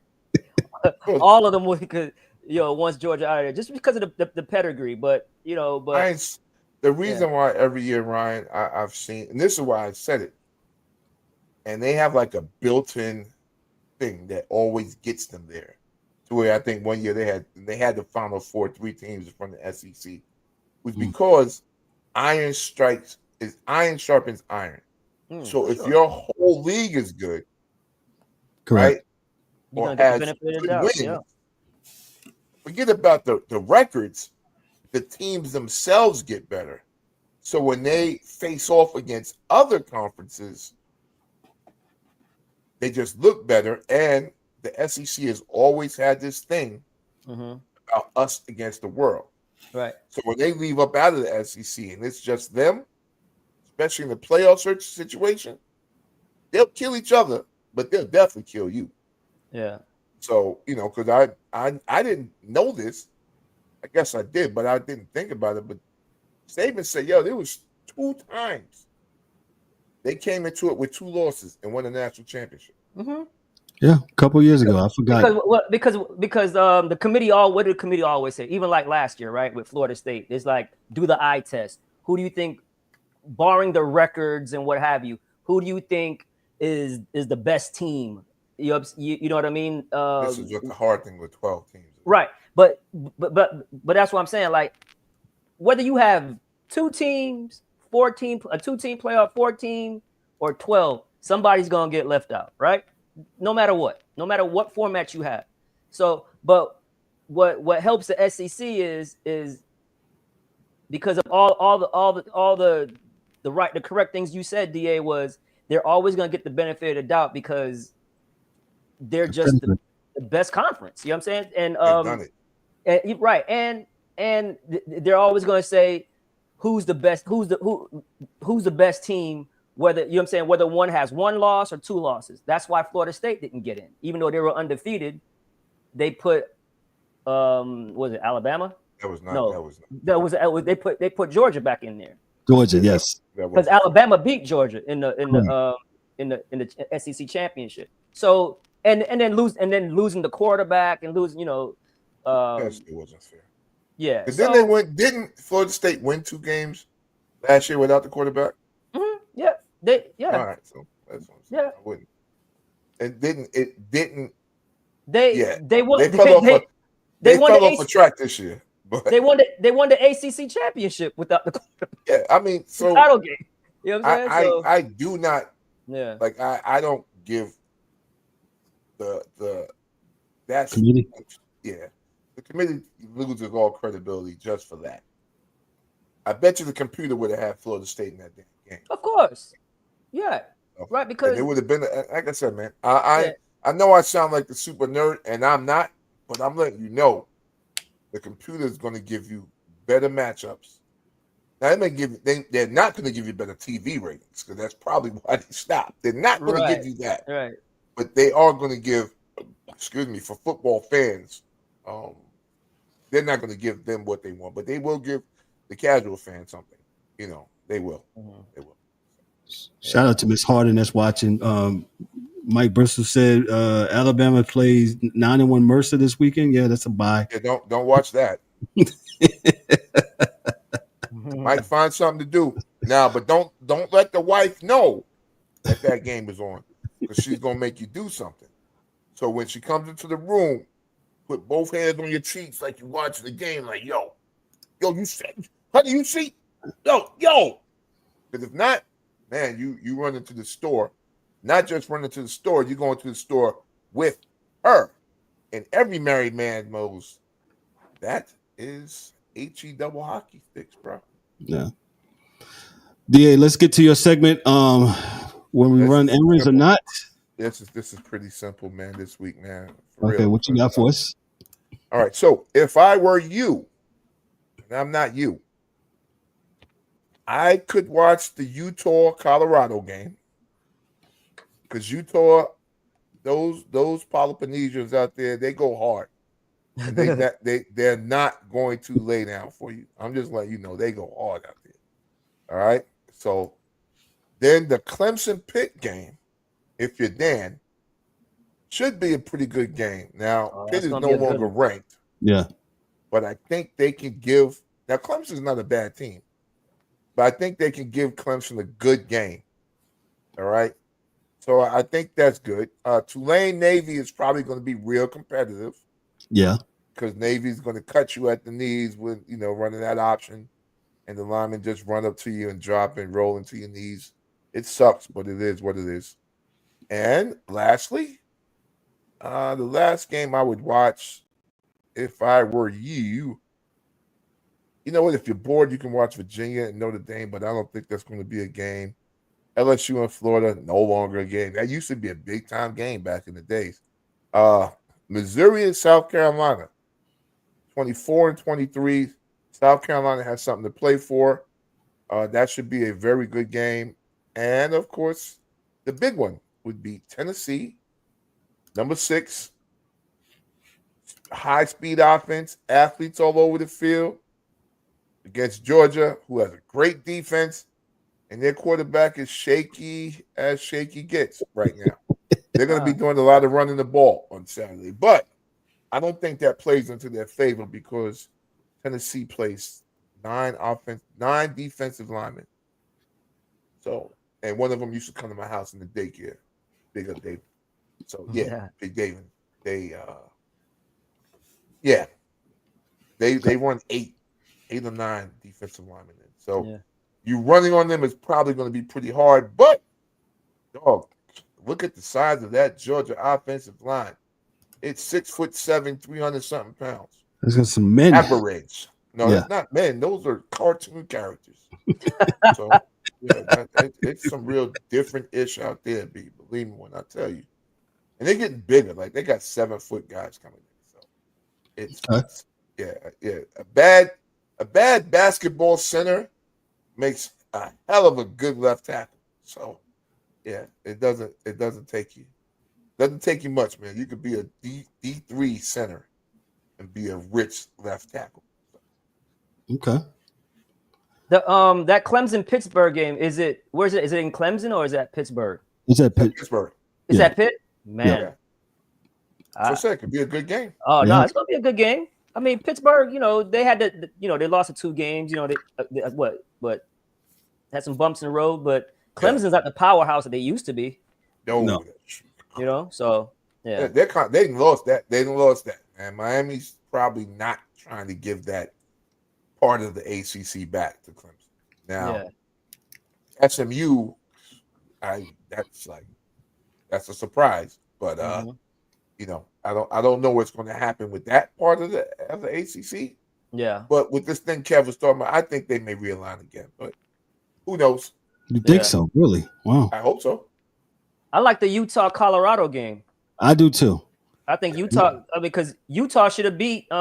All of them wants Georgia out of there just because of the pedigree. But the reason why every year, Ryan, I've seen, and this is why I said it, and they have like a built-in thing that always gets them there. To where I think one year they had the Final Four, 3 teams from the SEC, was because iron sharpens iron. So if your whole league is good, correct, right, or has good wins, forget about the records. The teams themselves get better. So when they face off against other conferences, they just look better. And the SEC has always had this thing about us against the world. Right. So when they leave up out of the SEC and it's just them, especially in the playoff situation, they'll kill each other, but they'll definitely kill you. Yeah. So, because I didn't know this. I guess I did, but I didn't think about it. But Saban said, there was 2 times they came into it with 2 losses and won a national championship. Mm-hmm. Yeah, a couple years ago. I forgot. Because the committee, what did the committee always say? Even like last year, right, with Florida State, it's like, do the eye test. Who do you think, barring the records and what have you, who do you think is the best team? You know what I mean? This is just the hard thing with 12 teams. Right. But that's what I'm saying. Like, whether you have 2 teams, 14, a 2-team playoff, 14 or 12, somebody's gonna get left out, right? No matter what format you have. So, but what helps the SEC is because of all the correct things you said, DA, was they're always gonna get the benefit of the doubt because they're just the best conference. You know what I'm saying? And right, and they're always going to say who's the best team, whether, you know what I'm saying, whether one has 1 loss or 2 losses. That's why Florida State didn't get in, even though they were undefeated. They put was it Alabama? They put Georgia back in there. Georgia, yes, because Alabama beat Georgia in the SEC championship. So and then losing the quarterback and losing, Yes, it wasn't fair. Yeah. But then didn't Florida State win 2 games last year without the quarterback? Mm-hmm, yeah. All right, so that's what I'm saying. I wouldn't. They fell off a track this year. But they won the ACC championship without the quarterback. Yeah, I mean, so title game. You know what I'm saying? I do not. Yeah. Like I don't give that's committee. Yeah, the committee loses all credibility just for that. I bet you the computer would have had Florida State in that damn game. Of course. Yeah. Right, because it would have been, like I said, man. I know I sound like the super nerd, and I'm not, But I'm letting you know, the computer is going to give you better matchups. Now, they're not going to give you better TV ratings because that's probably why they stopped. They're not going to give you that. Right. But they are going to give, for football fans, they're not going to give them what they want, but they will give the casual fan something. They will. Mm-hmm. They will. Shout out to Miss Harden that's watching. Mike Bristol said Alabama plays 9-1 Mercer this weekend. Yeah, that's a bye. Yeah, don't watch that. Might find something to do now, but don't let the wife know that game is on, because she's gonna make you do something. So when she comes into the room, put both hands on your cheeks like you watching the game, like yo, you see, honey, you see, yo. Because if not, man, you run into the store. Not just run into the store, you're going to the store with her. And every married man knows that is HE double hockey sticks, bro. Yeah. DA, let's get to your segment. When we run errands or not. This is pretty simple, man, this week, man. Okay, real. What you got for us? All right, so if I were you, and I'm not you, I could watch the Utah-Colorado game, because Utah, those Peloponnesians out there, they go hard. And they're not going to lay down for you. I'm just letting you know they go hard out there. All right. So then the Clemson-Pitt game, if you're Dan, should be a pretty good game. Now, Pitt is no longer ranked. Yeah. But I think they can give – now, Clemson's not a bad team. But I think they can give Clemson a good game. All right. So I think that's good. Tulane-Navy is probably going to be real competitive. Yeah. Because Navy's going to cut you at the knees with, running that option. And the linemen just run up to you and drop and roll into your knees. It sucks, but it is what it is. And lastly, the last game I would watch if I were you, you know what? If you're bored, you can watch Virginia and Notre Dame, but I don't think that's going to be a game. LSU and Florida, no longer a game. That used to be a big-time game back in the days. Missouri and South Carolina, 24-23. South Carolina has something to play for. That should be a very good game. And, of course, the big one would be Tennessee, number 6, high-speed offense, athletes all over the field, against Georgia, who has a great defense, and their quarterback is shaky as shaky gets right now. They're going to be doing a lot of running the ball on Saturday. But I don't think that plays into their favor because Tennessee plays 9 defensive linemen. So, and one of them used to come to my house in the daycare, Big Up David. So, Big David. They run 8 or 9 defensive linemen in. So, you running on them is probably going to be pretty hard. But, dog, look at the size of that Georgia offensive line. It's 6'7", 300-something pounds. There's got some men. Average. No, that's not men. Those are cartoon characters. So, it's some real different-ish out there, B. Believe me when I tell you. And they're getting bigger. Like, they got 7-foot guys coming in. So, A bad basketball center makes a hell of a good left tackle. So, it doesn't take you much, man. You could be a D3 center and be a rich left tackle. Okay. That Clemson-Pittsburgh game, where is it? Is it in Clemson or is that Pittsburgh? It's at Pitt. Pittsburgh. Is that Pitt? Man. So it could be a good game. Oh, no, it's going to be a good game. I mean, Pittsburgh, they had they lost the 2 games, they had some bumps in the road, but Clemson's not the powerhouse that they used to be. No. So yeah. They didn't lost that. They didn't lost that. And Miami's probably not trying to give that part of the ACC back to Clemson. Now, SMU, that's a surprise. But I don't know what's going to happen with that part of the ACC. Yeah. But with this thing Kev was talking about, I think they may realign again. But who knows? You think so? Really? Wow. I hope so. I like the Utah-Colorado game. I do too. I think Utah, because Utah should have beat. We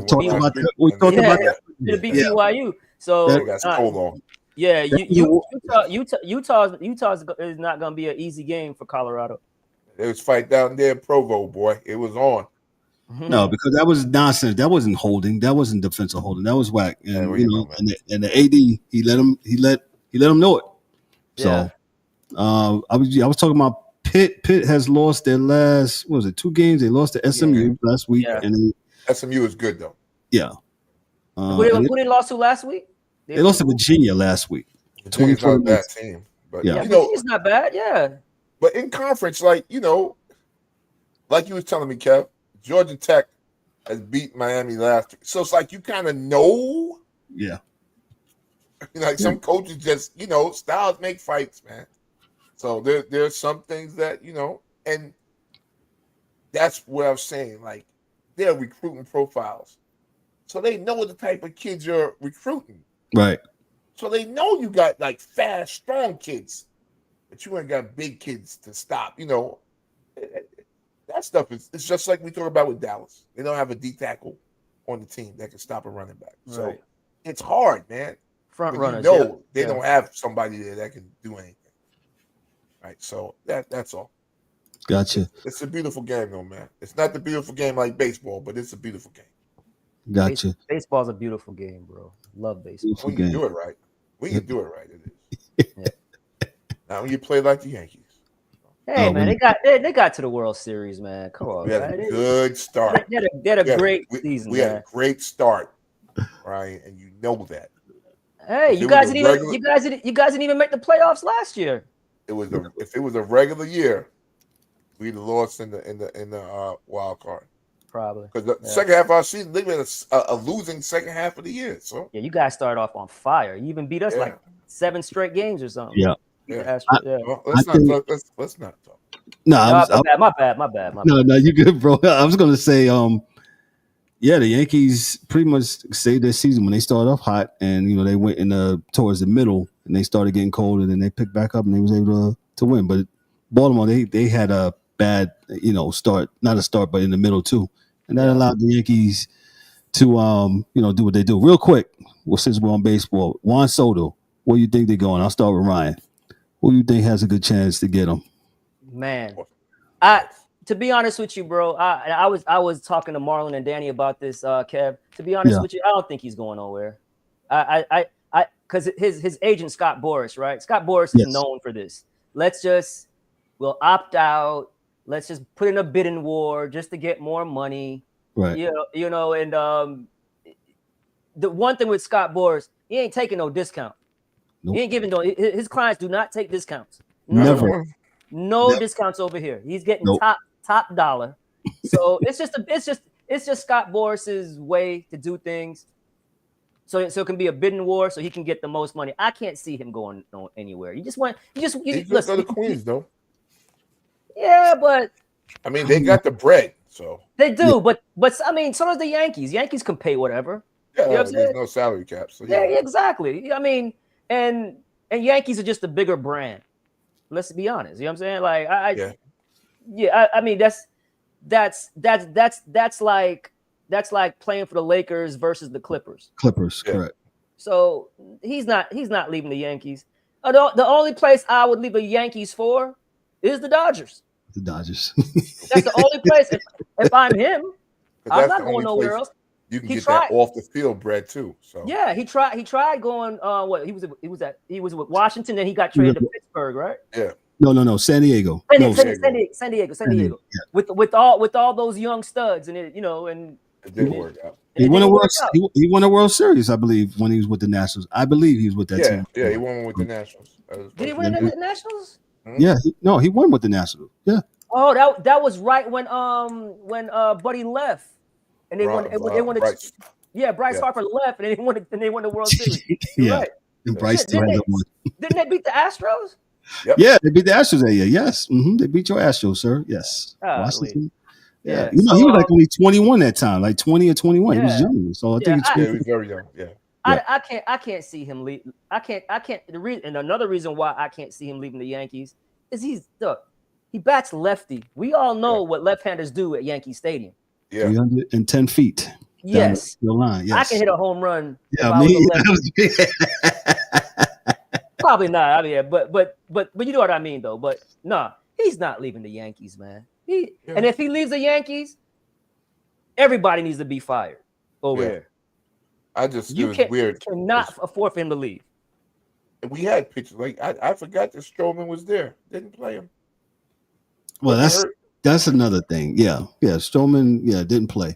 talked about that. We talked about that. Should have beat BYU. So they got so long. Yeah, Utah's is not going to be an easy game for Colorado. It was fight down there in Provo, boy. It was on. No, because that was nonsense. That wasn't holding. That wasn't defensive holding. That was whack. And and the AD he let him know it. So I was talking about Pitt. Pitt has lost their last 2 games. They lost to SMU last week, and SMU is good though. Yeah. Who they lost to last week? They lost to Virginia last week. Virginia's not a bad team, but Virginia's not bad. Yeah. But in conference, like you was telling me, Kev, Georgia Tech has beat Miami last week. So it's like you kind of know. Yeah. Like some coaches just, styles make fights, man. So there's some things that, and that's what I was saying. Like they're recruiting profiles. So they know the type of kids you're recruiting. Right. So they know you got like fast, strong kids, but you ain't got big kids to stop. That stuff it's just like we talk about with Dallas. They don't have a D tackle on the team that can stop a running back. So it's hard, man. Front runners. They don't have somebody there that can do anything. Right. So that's all. Gotcha. It's a beautiful game, though, man. It's not the beautiful game like baseball, but it's a beautiful game. Gotcha. Baseball's a beautiful game, bro. Love baseball. When you do it right. When you do it right, it is. Now when you play like the Yankees. Hey man, they got to the World Series, man. Come on, we had a good start. They had a great season. We had a great start, right? And you know that. Hey, you guys didn't even make the playoffs last year. If it was a regular year, we'd have lost in the wild card. Probably because the second half of our season, they had a losing second half of the year. So you guys started off on fire. You even beat us like 7 straight games or something. Yeah. Well, let's not talk. No, my bad. No, you good, bro. I was gonna say, the Yankees pretty much saved their season when they started off hot, and they went towards the middle, and they started getting cold, and then they picked back up, and they was able to win. But Baltimore, they had a bad, start, not a start, but in the middle too, and that allowed the Yankees to, do what they do. Real quick, since we're on baseball, Juan Soto, where you think they're going? I'll start with Ryan. Who do you think has a good chance to get him? Man, to be honest with you, bro, I was talking to Marlon and Danny about this, Kev. To be honest with you, I don't think he's going nowhere. Because his agent Scott Boras, right? Scott Boras is known for this. We'll opt out. Let's just put in a bidding war just to get more money. Right. And the one thing with Scott Boras, he ain't taking no discount. Nope. He ain't giving his clients do not take discounts. Never. No discounts over here. He's getting top dollar. So it's just Scott Boras's way to do things. So it can be a bidding war, so he can get the most money. I can't see him going anywhere. He just go to Queens though. Yeah, but I mean they got the bread, so they do. But I mean, so does the Yankees. Yankees can pay whatever. Yeah, there's no salary cap. So yeah, exactly. I mean, and Yankees are just a bigger brand. Let's be honest. You know what I'm saying? Like I mean that's like playing for the Lakers versus the Clippers. Correct. So he's not leaving the Yankees. The only place I would leave the Yankees for is the Dodgers. The Dodgers. That's the only place. If I'm him, I'm not going nowhere else. You can get that off the field bread too. So yeah, he tried going. He was with Washington, then he got traded to Pittsburgh, right? Yeah. No, San Diego. San Diego. Yeah. With all those young studs, and it didn't work out. He won a World Series, I believe, when he was with the Nationals. I believe he was with that team. Yeah, he won with the Nationals. Did he win with the Nationals? Yeah, he won with the Nationals. Yeah. Oh, that was right when Buddy left, and they won. Bryce Harper left, and they won the World Series. Right. And Bryce didn't they beat the Astros? Yep. Yeah, they beat the Astros that year. Yes, they beat your Astros, sir. Yes, Washington. Yeah, he was like only 21 that time, like 20 or 21. He was young, so I think he was very young. Yeah. I can't see him leave. I can't. And another reason why I can't see him leaving the Yankees is He bats lefty. We all know what left-handers do at Yankee Stadium. Yeah. 310 feet. Yes. Down the line. Yes. I can hit a home run. Yeah, if I was a lefty. Probably not. I mean, but you know what I mean, though. But nah, he's not leaving the Yankees, man. And if he leaves the Yankees, everybody needs to be fired over there. It was weird. You cannot afford for him to leave. We had pitchers like I forgot that Stroman was there. Didn't play him. Well, that's another thing. Yeah. Stroman, didn't play.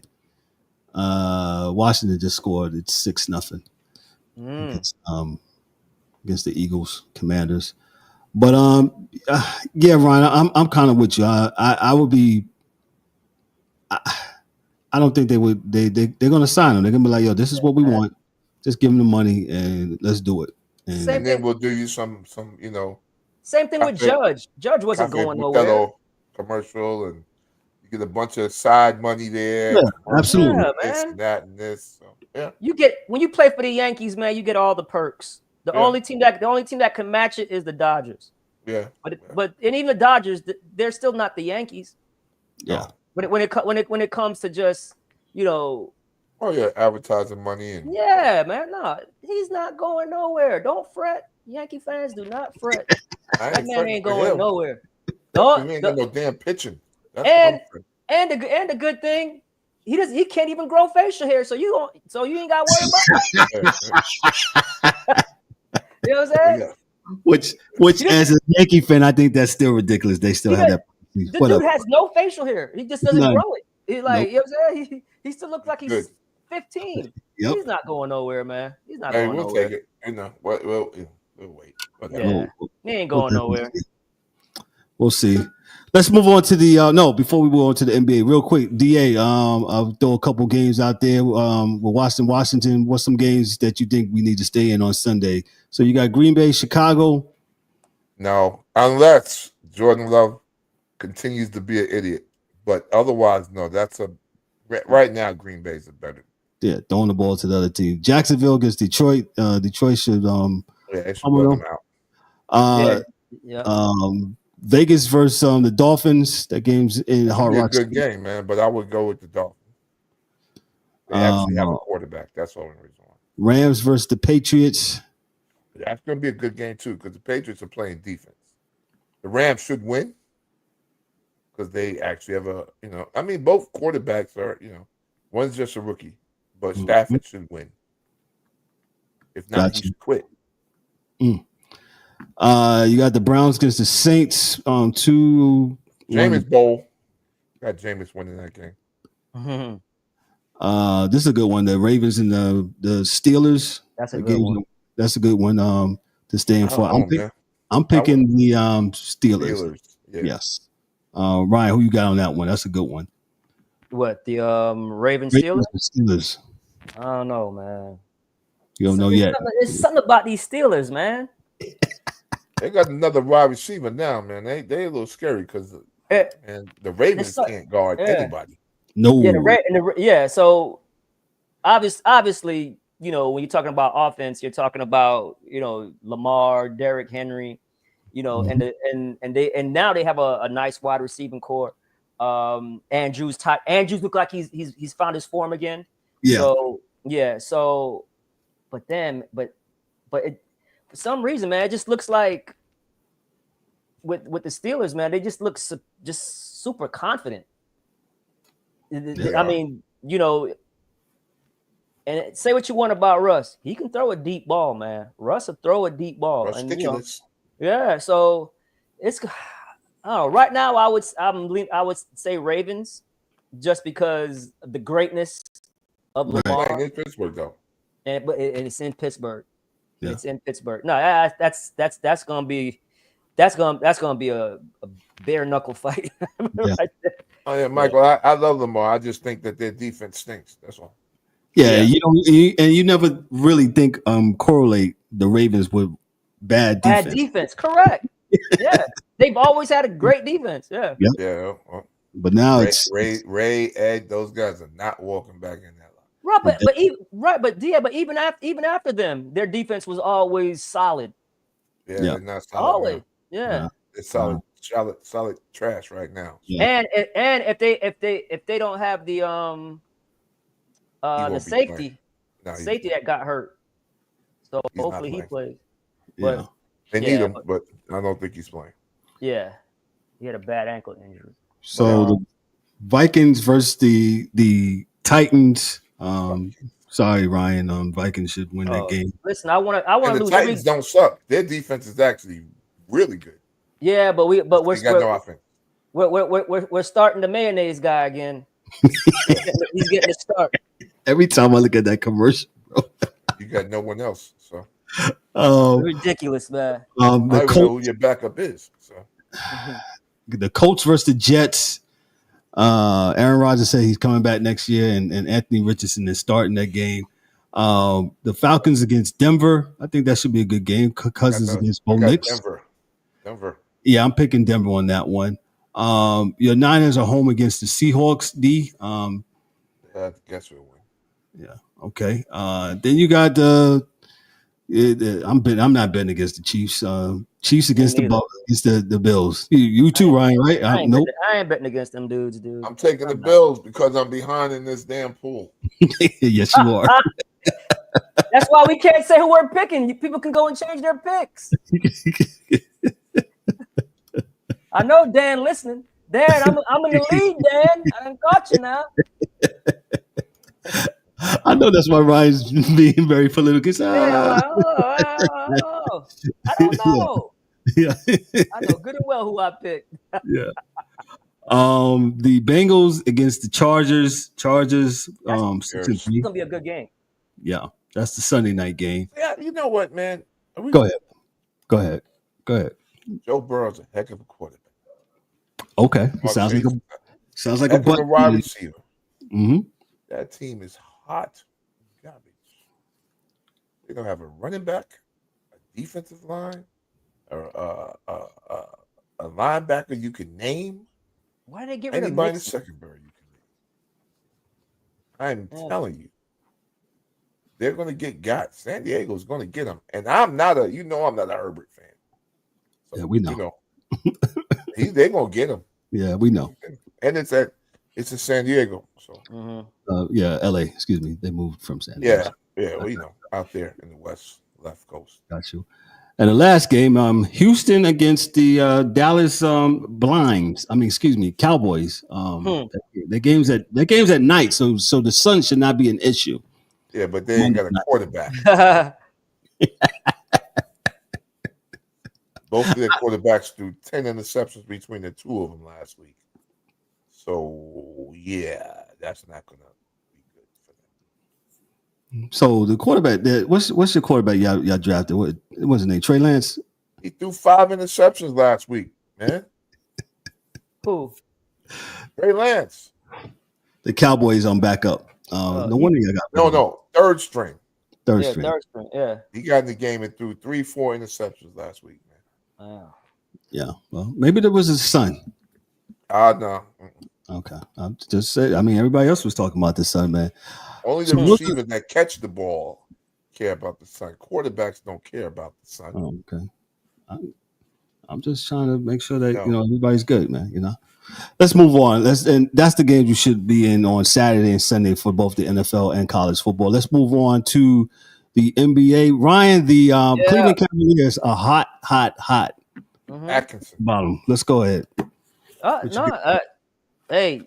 Washington just scored. It's 6-0 against the Eagles, Commanders. But Ryan, I'm kind of with you. I would be. I don't think they would. They're going to sign him. They're going to be like, yo, this is what we want. Just give them the money and let's do it. And then we'll do you some. Same thing with Judge. Judge wasn't going nowhere. Commercial, and you get a bunch of side money there. Yeah, absolutely. Yeah, this and that and this. So, yeah. You get when you play for the Yankees, man. You get all the perks. The only team that can match it is the Dodgers. Yeah. But even the Dodgers, they're still not the Yankees. Yeah. When it comes to just advertising money and man, no, he's not going nowhere. Don't fret, Yankee fans. Do not fret. That man ain't going nowhere. He ain't got no damn pitching. And the good thing, he can't even grow facial hair, so you ain't got to worry about it. You know what I'm saying? Yeah. Which as a Yankee fan, I think that's still ridiculous. They still have that. The dude has no facial hair. He just doesn't grow it. He's like, you know what I'm saying? He still looks like he's 15. Yep. He's not going nowhere, man. He's not going nowhere. We'll take it. We'll wait. Yeah. He ain't going nowhere. We'll see. Let's move on to the before we move on to the NBA, real quick. DA, I'll throw a couple games out there. With Washington. What's some games that you think we need to stay in on Sunday? So you got Green Bay, Chicago. No, unless Jordan Love continues to be an idiot, but otherwise, no. Right now. Green Bay's a better. Yeah, throwing the ball to the other team. Jacksonville against Detroit. Detroit should they should let them out. Vegas versus the Dolphins. That game's in Hard Rock. It's a good game, man. But I would go with the Dolphins. They actually have a quarterback. That's the only reason why. Rams versus the Patriots. That's going to be a good game too, because the Patriots are playing defense. The Rams should win because they actually have both quarterbacks are, one's just a rookie, but Stafford should win. If not, he should quit. You got the Browns against the Saints. Jameis Bowl. Got Jameis winning that game. Mm-hmm. This is a good one. The Ravens and the Steelers. That's a good one. That's a good one to stay in for. I'm picking the Steelers. Yeah. Yes. Ryan, who you got on that one? That's a good one. What, the Ravens Steelers? Steelers. I don't know, man. You don't know yet. There's something about these Steelers, man. They got another wide receiver now, man. They a little scary because and the Ravens can't guard anybody. No. Yeah, so obviously, when you're talking about offense, you're talking about Lamar, Derrick Henry, and now they have a nice wide receiving core. Andrews look like he's found his form again. Yeah. But it, for some reason, man, it just looks like with the Steelers, man, they just look just super confident. I mean, and say what you want about Russ, he can throw a deep ball, man. Russ will throw a deep ball. Ridiculous. So it's right now I would say Ravens just because of the greatness of Lamar. In Pittsburgh though. And it's in Pittsburgh. Yeah. It's in Pittsburgh. No, that's gonna be a bare knuckle fight. Yeah. Right there. Oh yeah, Michael. I love Lamar. I just think that their defense stinks. That's all. Yeah. You never really think correlate the Ravens with bad defense. Bad defense, correct. Yeah, they've always had a great defense. Yeah. Yep. Yeah. But now Ray, Ed, those guys are not walking back in that line. But even after them, their defense was always solid. Yeah. They're not solid. Always. Yeah. It's solid. solid trash right now. Yeah. And if they don't have the safety that got hurt, so hopefully he plays. Yeah. But they need him, but I don't think he's playing. Yeah, he had a bad ankle injury. So the Vikings versus the Titans. Sorry, Ryan. Vikings should win that game. Listen, I want to lose. The Titans don't suck. Their defense is actually really good. Yeah, but we're no offense. We're starting the mayonnaise guy again. He's getting a start. Every time I look at that commercial, bro. You got no one else, so ridiculous, man. I don't know who your backup is. So the Colts versus the Jets. Aaron Rodgers said he's coming back next year, and Anthony Richardson is starting that game. The Falcons against Denver. I think that should be a good game. Cousins against Bo Nix. Denver. Yeah, I'm picking Denver on that one. Your Niners are home against the Seahawks. I guess we'll win. Yeah. Okay. Then you got I'm not betting against the Chiefs. Chiefs against the Bills. You too, Ryan, right? I ain't betting against them dudes, dude. I'm taking the Bills because I'm behind in this damn pool. Yes, you are. That's why we can't say who we're picking. People can go and change their picks. I know Dan listening. Dan, I'm in the lead, Dan. I done caught you now. I know that's why Ryan's being very political. I don't know. Yeah. I know good and well who I picked. Yeah. The Bengals against the Chargers. It's gonna be a good game. Yeah, that's the Sunday night game. Yeah, you know what, man? Go ahead. Joe Burrow's a heck of a quarterback. Okay, sounds like a wide receiver. Mm-hmm. That team is hot garbage. They don't have a running back, a defensive line, or a linebacker you can name. Why did they get rid of anybody in the secondary you can name? I'm telling you, they're going to get got. San Diego's going to get them, and I'm not a Herbert fan. So, yeah, we know. They're going to get him. Yeah, we know. And it's in San Diego. So LA. Excuse me. They moved from San Diego. Yeah, we know out there in the left coast. Got you. And the last game, Houston against the Dallas Cowboys. The game's at night, so the sun should not be an issue. Yeah, but they ain't got a quarterback. Both of their quarterbacks threw 10 interceptions between the two of them last week. So yeah, that's not gonna be good for them. So the quarterback, what's your quarterback y'all drafted? What was his name? Trey Lance? He threw 5 interceptions last week, man. Who? Trey Lance. The Cowboys on backup. No wonder you got no third string. Third string. Yeah. He got in the game and threw 3-4 interceptions last week, man. Wow. Yeah. Well, maybe there was his son. No. Okay. I'm just saying. I mean, everybody else was talking about the son, man. Only the receivers that catch the ball care about the son. Quarterbacks don't care about the son. Oh, okay. I'm just trying to make sure that everybody's good, man. Let's move on. And that's the games you should be in on Saturday and Sunday for both the NFL and college football. Let's move on to the NBA. Ryan, the Cleveland Cavaliers are hot. Mm-hmm. Atkinson. Bottom. Let's go ahead. Hey,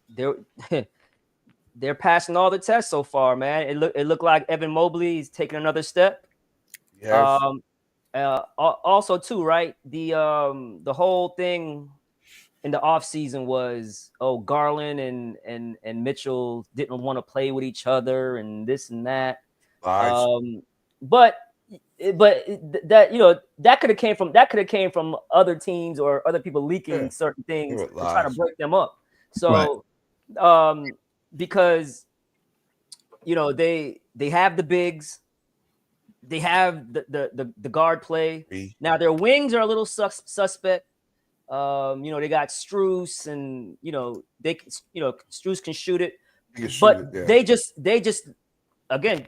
they're passing all the tests so far, man. It looked like Evan Mobley is taking another step. Yes. Also, too, right? The whole thing in the offseason was Garland and Mitchell didn't want to play with each other and this and that. But that that could have came from other teams or other people leaking certain things and trying to break them up. So because they have the bigs, they have the guard play. Now their wings are a little suspect. They got Strus and Strus can shoot it, they just again,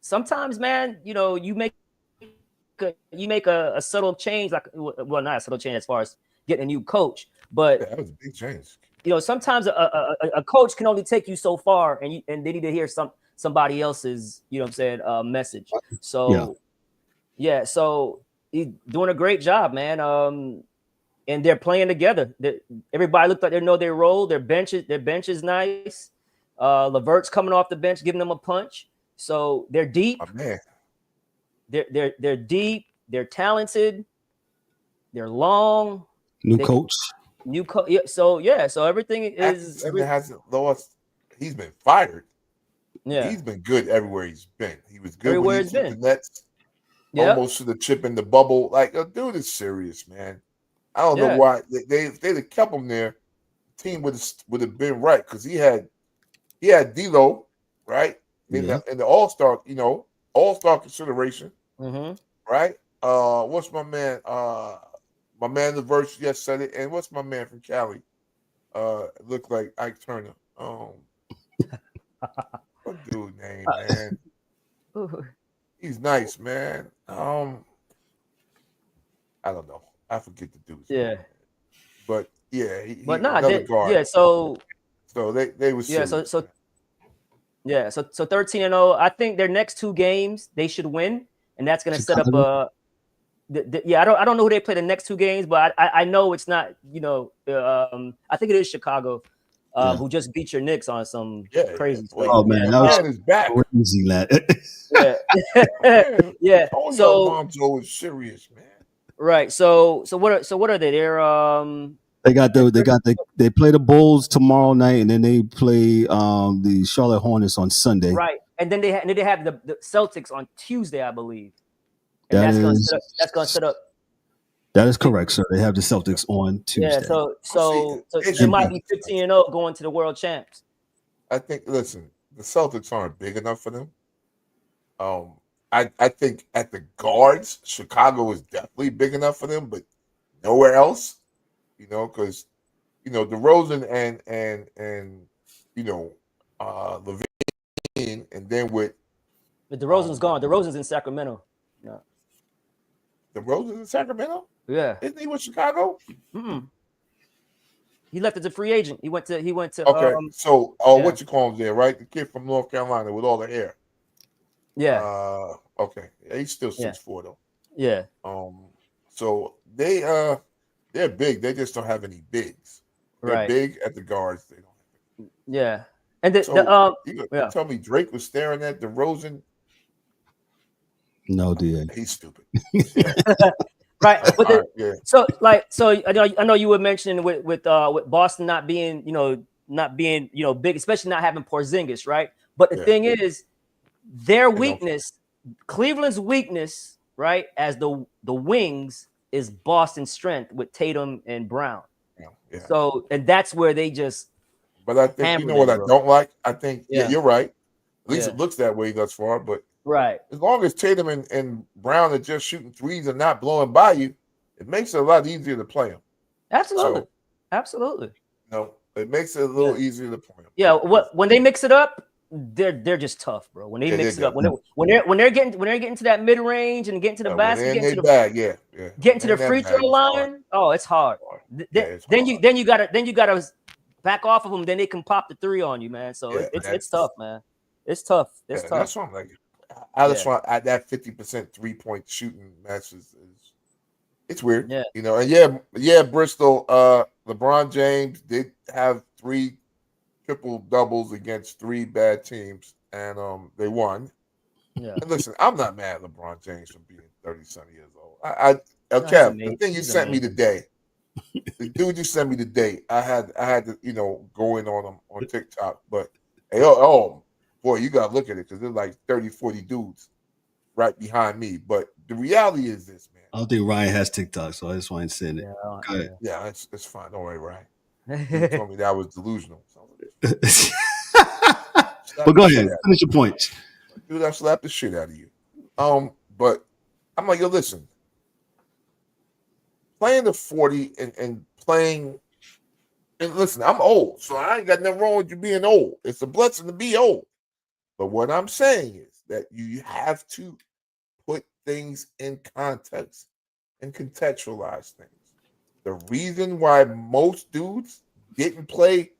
sometimes, man, you make a subtle change, like, well, not a subtle change as far as getting a new coach, but that was a big change. Sometimes a coach can only take you so far, and they need to hear somebody else's, message. So so he's doing a great job, man. And they're playing together. Everybody looked like they know their role. Their bench is nice. Levert's coming off the bench, giving them a punch. So they're deep. Oh, man. They're deep. They're talented. They're long. New coach. Yeah, so everything is. Hasn't lost. He's been fired. Yeah, he's been good everywhere he's been. He was good everywhere when he took the Nets. Almost to the chip in the bubble. Like, a dude is serious, man. I don't know why they'd have kept him there. The team would have been right, because he had D'Lo, right, in the All-Star, All-Star consideration, right? What's my man? My man the verse just said it, and what's my man from Cali? Looked like Ike Turner. What dude name, man? He's nice, man. I don't know. I forget the dude's name. But yeah, so they was serious, so 13-0. I think their next 2 games they should win, and that's going to set up a. I don't know who they play the next 2 games, but I know it's not. I think it is Chicago, who just beat your Knicks on some crazy stuff. Oh man, that was back. Crazy, lad. Yeah. So Lonzo is serious, man. Right. So what are they? They're they play the Bulls tomorrow night, and then they play the Charlotte Hornets on Sunday. Right. And then they have the Celtics on Tuesday, I believe. And that's going to set up. That is correct, sir. They have the Celtics on Tuesday. Yeah. So it might be 15-0 going to the World Champs. I think. Listen, the Celtics aren't big enough for them. I think at the guards, Chicago is definitely big enough for them, but nowhere else. Because DeRozan and Levine, and then with. But DeRozan's gone. DeRozan's in Sacramento. No. DeRozan's in Sacramento? Yeah. Isn't he with Chicago? Mm-mm. He left as a free agent. He went to. Okay. What you call him there, right? The kid from North Carolina with all the hair. Yeah. Okay. Yeah, he's still 6'4" though. Yeah. So they're big. They just don't have any bigs. They're big at the guards. They don't. Yeah. And you tell me Drake was staring at DeRozan? No, DA. He's stupid. Right. But so I know you were mentioning with Boston not being big, especially not having Porzingis, right? But the thing is, their weakness, Cleveland's weakness, right, as the wings, is Boston's strength with Tatum and Brown. Yeah. So, and that's where they just. But I think what I don't like. I think you're right. At least it looks that way thus far. But as long as Tatum and Brown are just shooting threes and not blowing by you, it makes it a lot easier to play them. Absolutely. It makes it a little easier to play them. Yeah. When they mix it up, they're just tough, bro. When they mix it up, when they're getting to that mid range and getting to the basket, getting to the free throw line, it's hard. Then you gotta back off of them. Then they can pop the 3 on you, man. So it's tough, man. It's tough. It's tough. That's what I'm like. I just want that 50% 3-point shooting match it's weird. Yeah. And Bristol, LeBron James did have 3 triple doubles against 3 bad teams, and they won. Yeah. And listen, I'm not mad at LeBron James for being 30-some years old. Kev, the thing you sent me today, the dude you sent me today, I had to go in on him on TikTok, but hey, boy, you gotta look at it because there's like 30, 40 dudes right behind me. But the reality is this, man. I don't think Ryan has TikTok, so I just want to send it. Yeah, it's fine. Don't worry, Ryan. You told me that I was delusional. But go ahead, finish your points. Dude, I slapped the shit out of you. But I'm like, listen, playing the 40 and playing, and listen, I'm old, so I ain't got nothing wrong with you being old. It's a blessing to be old. But what I'm saying is that you have to put things in context and contextualize things. The reason why most dudes didn't play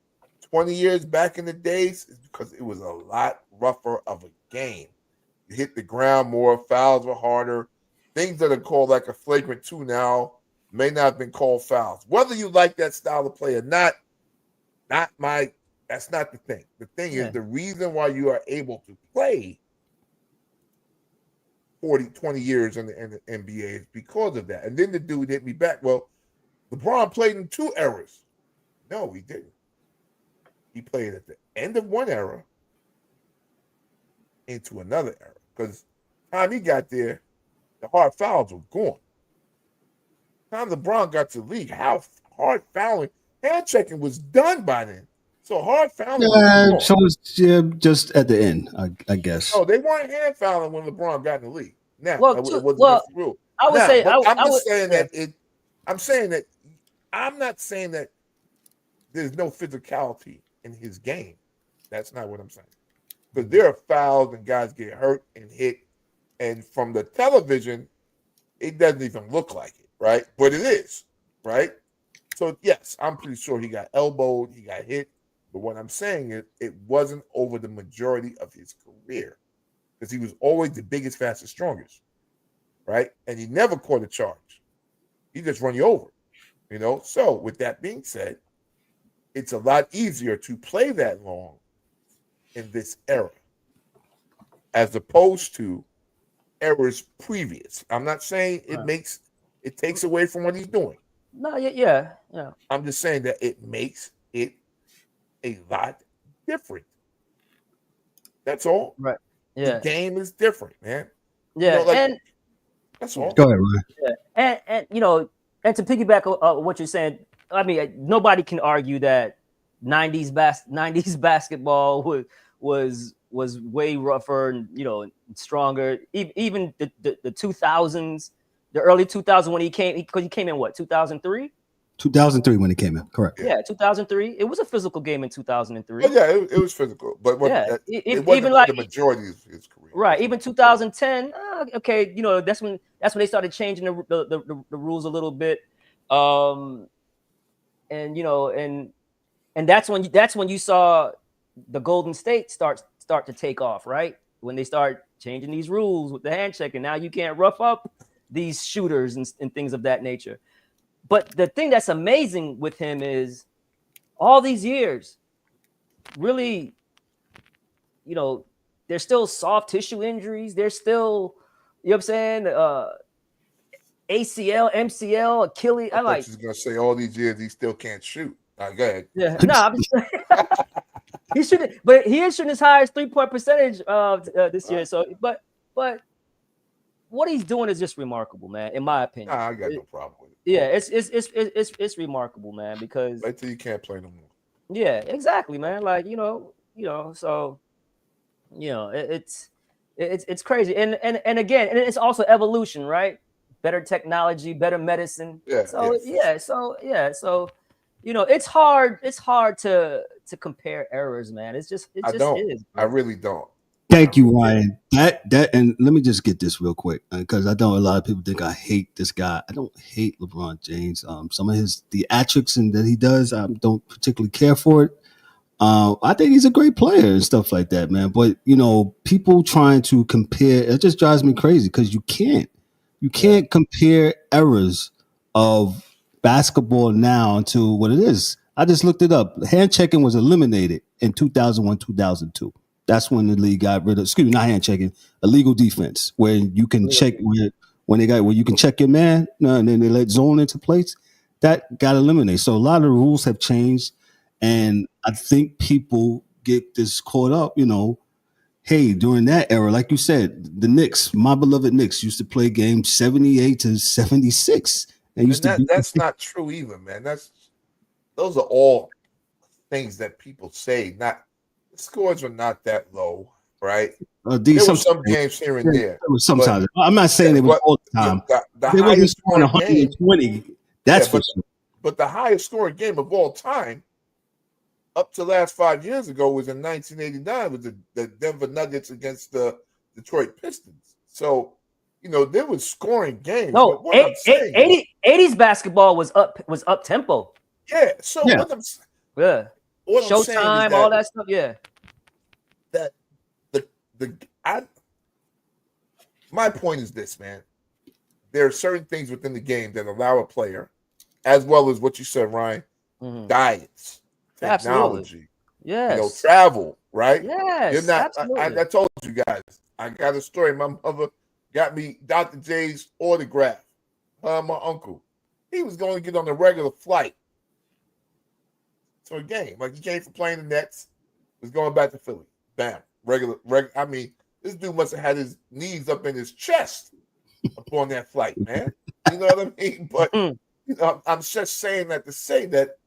20 years back in the days is because it was a lot rougher of a game. You hit the ground more, fouls were harder. Things that are called like a flagrant 2 now may not have been called fouls. Whether you like that style of play or not, that's not the thing. The thing is the reason why you are able to play 20 years in the NBA is because of that. And then the dude hit me back. Well, LeBron played in 2 eras. No, he didn't. He played at the end of one era into another era. Because time he got there, the hard fouls were gone. Time LeBron got to the league, how hard fouling, hand checking was done by then. So hard fouling was gone. So it's just at the end, I guess. No, they weren't hand fouling when LeBron got in the league. Now, well, it wasn't well the rule. I would say I'm not saying that there's no physicality in his game. That's not what I'm saying. Because there are fouls and guys get hurt and hit, and from the television, it doesn't even look like it, right? But it is, right? So yes, I'm pretty sure he got elbowed, he got hit. But what I'm saying is it wasn't over the majority of his career because he was always the biggest, fastest, strongest, right? And he never caught a charge. He just run you over, you know? So with that being said, it's a lot easier to play that long in this era as opposed to eras previous. I'm not saying it takes away from what he's doing. No, yeah. I'm just saying that it makes it a lot different. That's all. Right. Yeah. The game is different, man. Yeah. And that's all. Go ahead, Ryan. Yeah. And to piggyback on what you're saying, I mean, nobody can argue that 90s basketball was way rougher and stronger. Even the 2000s, the early 2000s when he came in what 2003. 2003 when he came in, correct? Yeah, 2003. It was a physical game in 2003. Oh, yeah, it was physical, but it wasn't even like the majority of his career. Right. Even 2010. Okay, that's when they started changing the rules a little bit. And that's when you saw the Golden State start to take off, right? When they start changing these rules with the hand check, and now you can't rough up these shooters and things of that nature. But the thing that's amazing with him is all these years, really, there's still soft tissue injuries. There's still, you know what I'm saying? ACL, MCL, Achilles. I thought you was going to say all these years he still can't shoot. All right, go ahead. Yeah, no, I'm just he's shooting, but he is shooting his highest 3-point percentage this year. So, but what he's doing is just remarkable, man. In my opinion, I got no problem with it. Yeah, it's remarkable, man. Because wait till you can't play no more. Yeah, exactly, man. Like so it's crazy, and again, and it's also evolution, right? Better technology, better medicine. Yeah. So it's hard to compare errors, man. It just is. Bro. I really don't. Thank you, Ryan. That and let me just get this real quick because I know a lot of people think I hate this guy. I don't hate LeBron James. Some of his theatrics and that he does, I don't particularly care for it. I think he's a great player and stuff like that, man. But people trying to compare, it just drives me crazy because you can't compare eras of basketball now to what it is. I just looked it up. Hand checking was eliminated in 2001, 2002. That's when the league got rid of, not hand checking, illegal defense, where you can check where you can check your man, and then they let zone into place. That got eliminated. So a lot of the rules have changed, and I think people get this caught up. Hey, during that era, like you said, the Knicks, my beloved Knicks, used to play games 78 to 76. That's not true either, man. Those are all things that people say. Not the scores are not that low, right? There were some games here and there. Sometimes I'm not saying they were all the time. The highest scoring 120. Game, that's for sure. But the highest scoring game of all time, up to last 5 years ago, was in 1989 with the Denver Nuggets against the Detroit Pistons. So there was scoring games. No, but what I'm saying, 80s basketball was up tempo. yeah. So Yeah. what I'm Yeah. saying is Showtime, all that stuff. Yeah. that my point is this, man. There are certain things within the game that allow a player, as well as what you said, Ryan, diets, technology, yes, travel, right? yes. You're not. Absolutely. I told you guys. I got a story. My mother got me Dr. J's autograph. My uncle, he was going to get on a regular flight to a game. Like he came from playing the Nets, was going back to Philly. Bam, regular. I mean, this dude must have had his knees up in his chest upon that flight, man. You know what I mean? But I'm just saying that to say that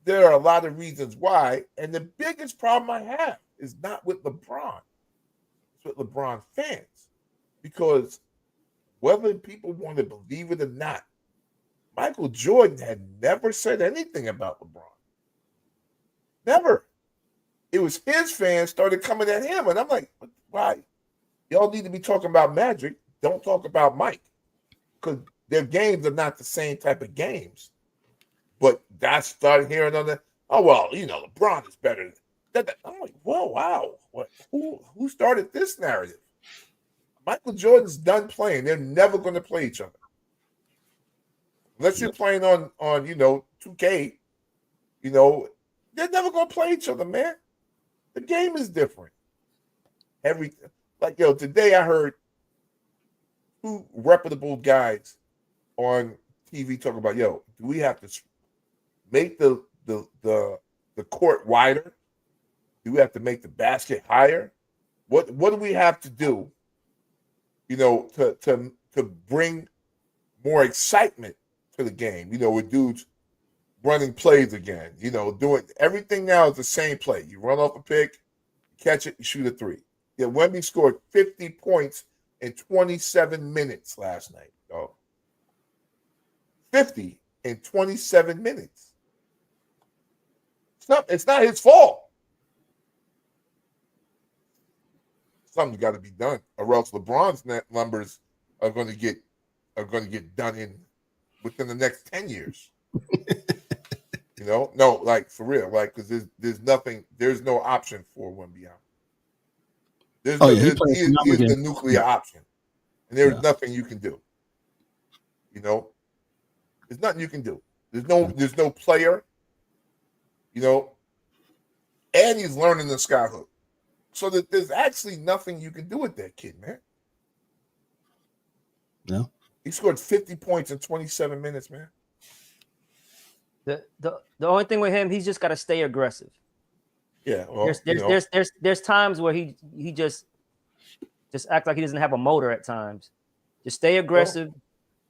there are a lot of reasons why, and the biggest problem I have is not with LeBron. It's with LeBron fans, because whether people want to believe it or not, Michael Jordan had never said anything about LeBron. Never. It was his fans started coming at him, and I'm like, why? Y'all need to be talking about Magic. Don't talk about Mike, because their games are not the same type of games. But I started hearing on the, LeBron is better. I'm like, whoa, wow. What? Who started this narrative? Michael Jordan's done playing. They're never going to play each other. Unless you're playing on 2K, they're never going to play each other, man. The game is different. Today I heard two reputable guys on TV talk about, do we have to make the court wider? Do we have to make the basket higher? What do we have to do, to bring more excitement to the game? With dudes running plays again, doing everything now is the same play. You run off a pick, catch it, you shoot a three. Yeah, Wemby scored 50 points in 27 minutes last night. 50 in 27 minutes. It's not his fault. Something's got to be done, or else LeBron's net numbers are going to get done in within the next 10 years. No, like for real, like because there's no option for Wemby out. He's the nuclear option, and there's nothing you can do. There's nothing you can do. There's no player. And he's learning the skyhook, so that there's actually nothing you can do with that kid, man. No, he scored 50 points in 27 minutes, man. The only thing with him, he's just got to stay aggressive. Yeah, well, there's times where he just act like he doesn't have a motor at times. Just stay aggressive,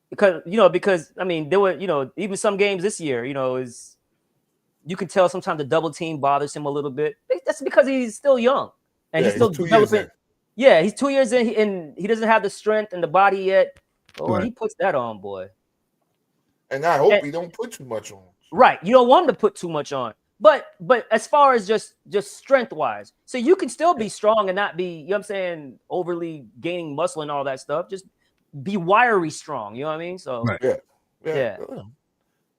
because I mean there were even some games this year is you can tell sometimes the double team bothers him a little bit. That's because he's still young and he's still developing. Yeah, he's 2 years in and he doesn't have the strength and the body yet. Oh, right. He puts that on, boy. And I hope he don't put too much on. Right, you don't want him to put too much on. But as far as just strength-wise, so you can still be strong and not be, overly gaining muscle and all that stuff. Just be wiry strong, you know what I mean? So right. Yeah.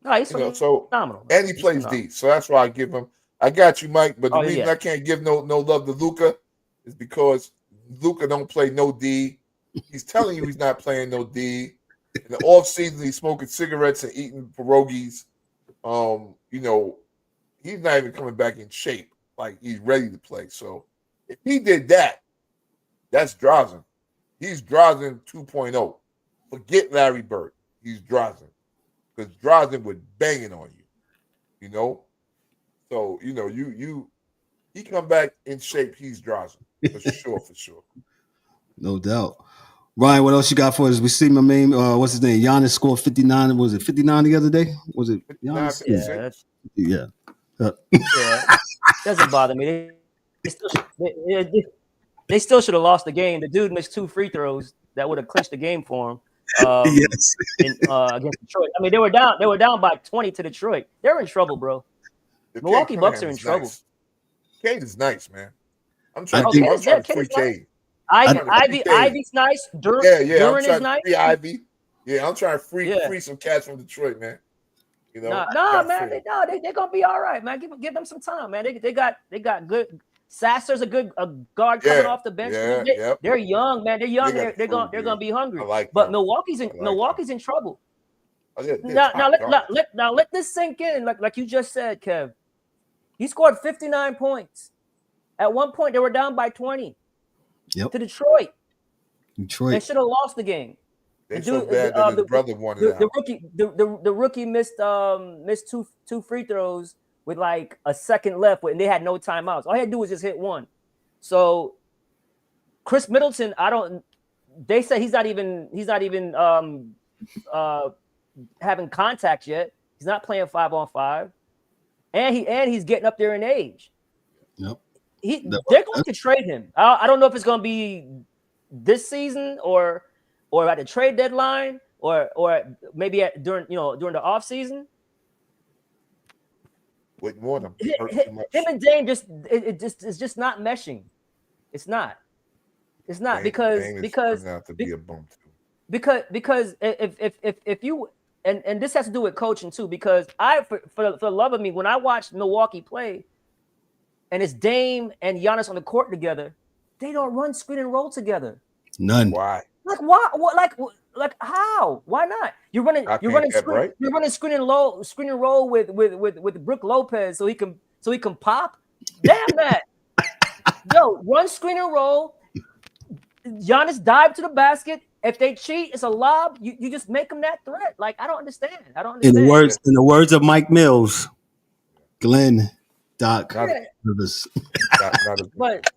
No, he's phenomenal. And he plays D, so that's why I give him. I got you, Mike. But the reason I can't give no love to Luka is because Luka don't play no D. He's telling you he's not playing no D. In the off season, he's smoking cigarettes and eating pierogies. He's not even coming back in shape. Like he's ready to play. So if he did that, that's Drazen. He's Drazen 2.0. Forget Larry Bird. He's Drazen. Because Drazen would bang it on you. So, he come back in shape, he's Drazen. For sure. No doubt. Ryan, what else you got for us? We see my main, what's his name? Giannis scored 59. Was it 59 the other day? Was it Giannis? Yeah. Doesn't bother me. They still should have lost the game. The dude missed 2 free throws that would have clinched the game for him. Yes. Against Detroit. I mean, they were down by 20 to Detroit. They're in trouble, bro. Milwaukee Bucks are in trouble. Cade is nice, man. I'm trying to free Cade. Ivy's nice. Duran is nice. Free Ivy. Yeah, I'm trying to free some cats from Detroit, man. You know, man, they're gonna be all right, man. Give them some time, man. They got good. Sasser's a guard coming off the bench. They're young, man. They're young. They're gonna be hungry. But Milwaukee's in trouble. Now let this sink in. Like you just said, Kev. He scored 59 points. At one point, they were down by 20 to Detroit. They should have lost the game. They're so bad that his brother won it. The rookie missed two free throws with like a second left, and they had no timeouts. All he had to do was just hit one. So Chris Middleton, they say he's not even having contact yet. He's not playing 5-on-5, and he's getting up there in age. Yep. They're going to trade him. I don't know if it's going to be this season or at the trade deadline or maybe during the off season. Wouldn't want him. Him and Dame it's just not meshing. It's not because out to be a bum too. Because if you and this has to do with coaching too, because for the love of me, when I watched Milwaukee play and it's Dame and Giannis on the court together, they don't run screen and roll together. None. Why? Like why? What? Like how? Why not? You're running screen and roll with Brook Lopez so he can pop. Damn that. Yo, run screen and roll. Giannis dive to the basket. If they cheat, it's a lob. You just make them that threat. Like I don't understand. In the words of Mike Mills, Glenn, Doc. But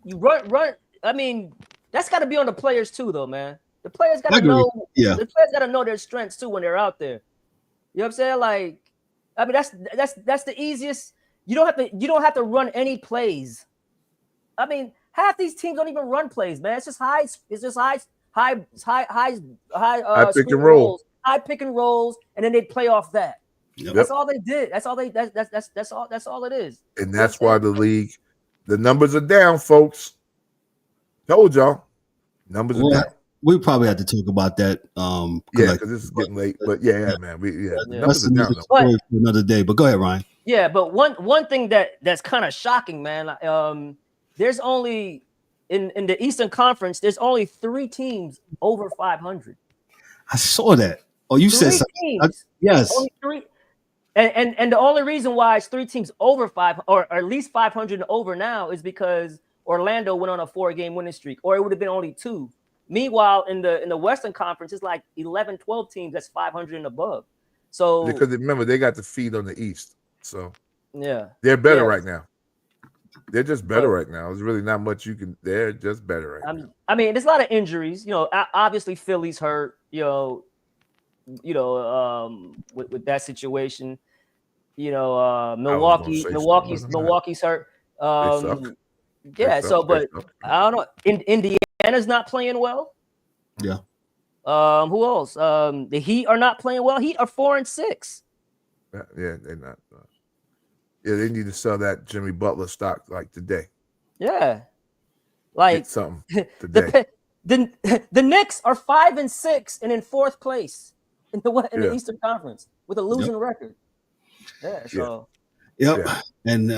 you run. I mean, that's got to be on the players too, though, man. The players got to know. Yeah. The players got to know their strengths too when they're out there. You know what I'm saying? Like, I mean, that's the easiest. You don't have to run any plays. I mean, half these teams don't even run plays, man. It's just high pick and roll. High pick and rolls, and then they play off that. Yep. That's all they did. That's all it is. And that's why the numbers are down, folks. Told y'all. Numbers are down. We probably have to talk about that. Because this is getting late. But man. Numbers are down. For another day. But go ahead, Ryan. Yeah, but one thing that's kind of shocking, man. There's only in the Eastern Conference, there's only 3 teams over 500. I saw that. Oh, you said something. Yes. Only 3. And the only reason why it's 3 teams over 5 or at least 500 and over now is because Orlando went on a 4-game winning streak, or it would have been only 2. Meanwhile, in the Western Conference, it's like 11, 12 teams that's 500 and above. So because remember, they got the feed on the East. So they're better right now. They're just better right now. There's really not much you can. They're just better right now. I mean, there's a lot of injuries. You know, obviously Philly's hurt. With that situation. You know, Milwaukee's hurt. But I don't know. Indiana's not playing well. Yeah. Who else? The Heat are not playing well. Heat are 4-6. Yeah, they're not. They need to sell that Jimmy Butler stock like today. Yeah, like get something today. The Knicks are 5-6 and in 4th place in the Eastern Conference with a losing record. Yeah. So. Yep. And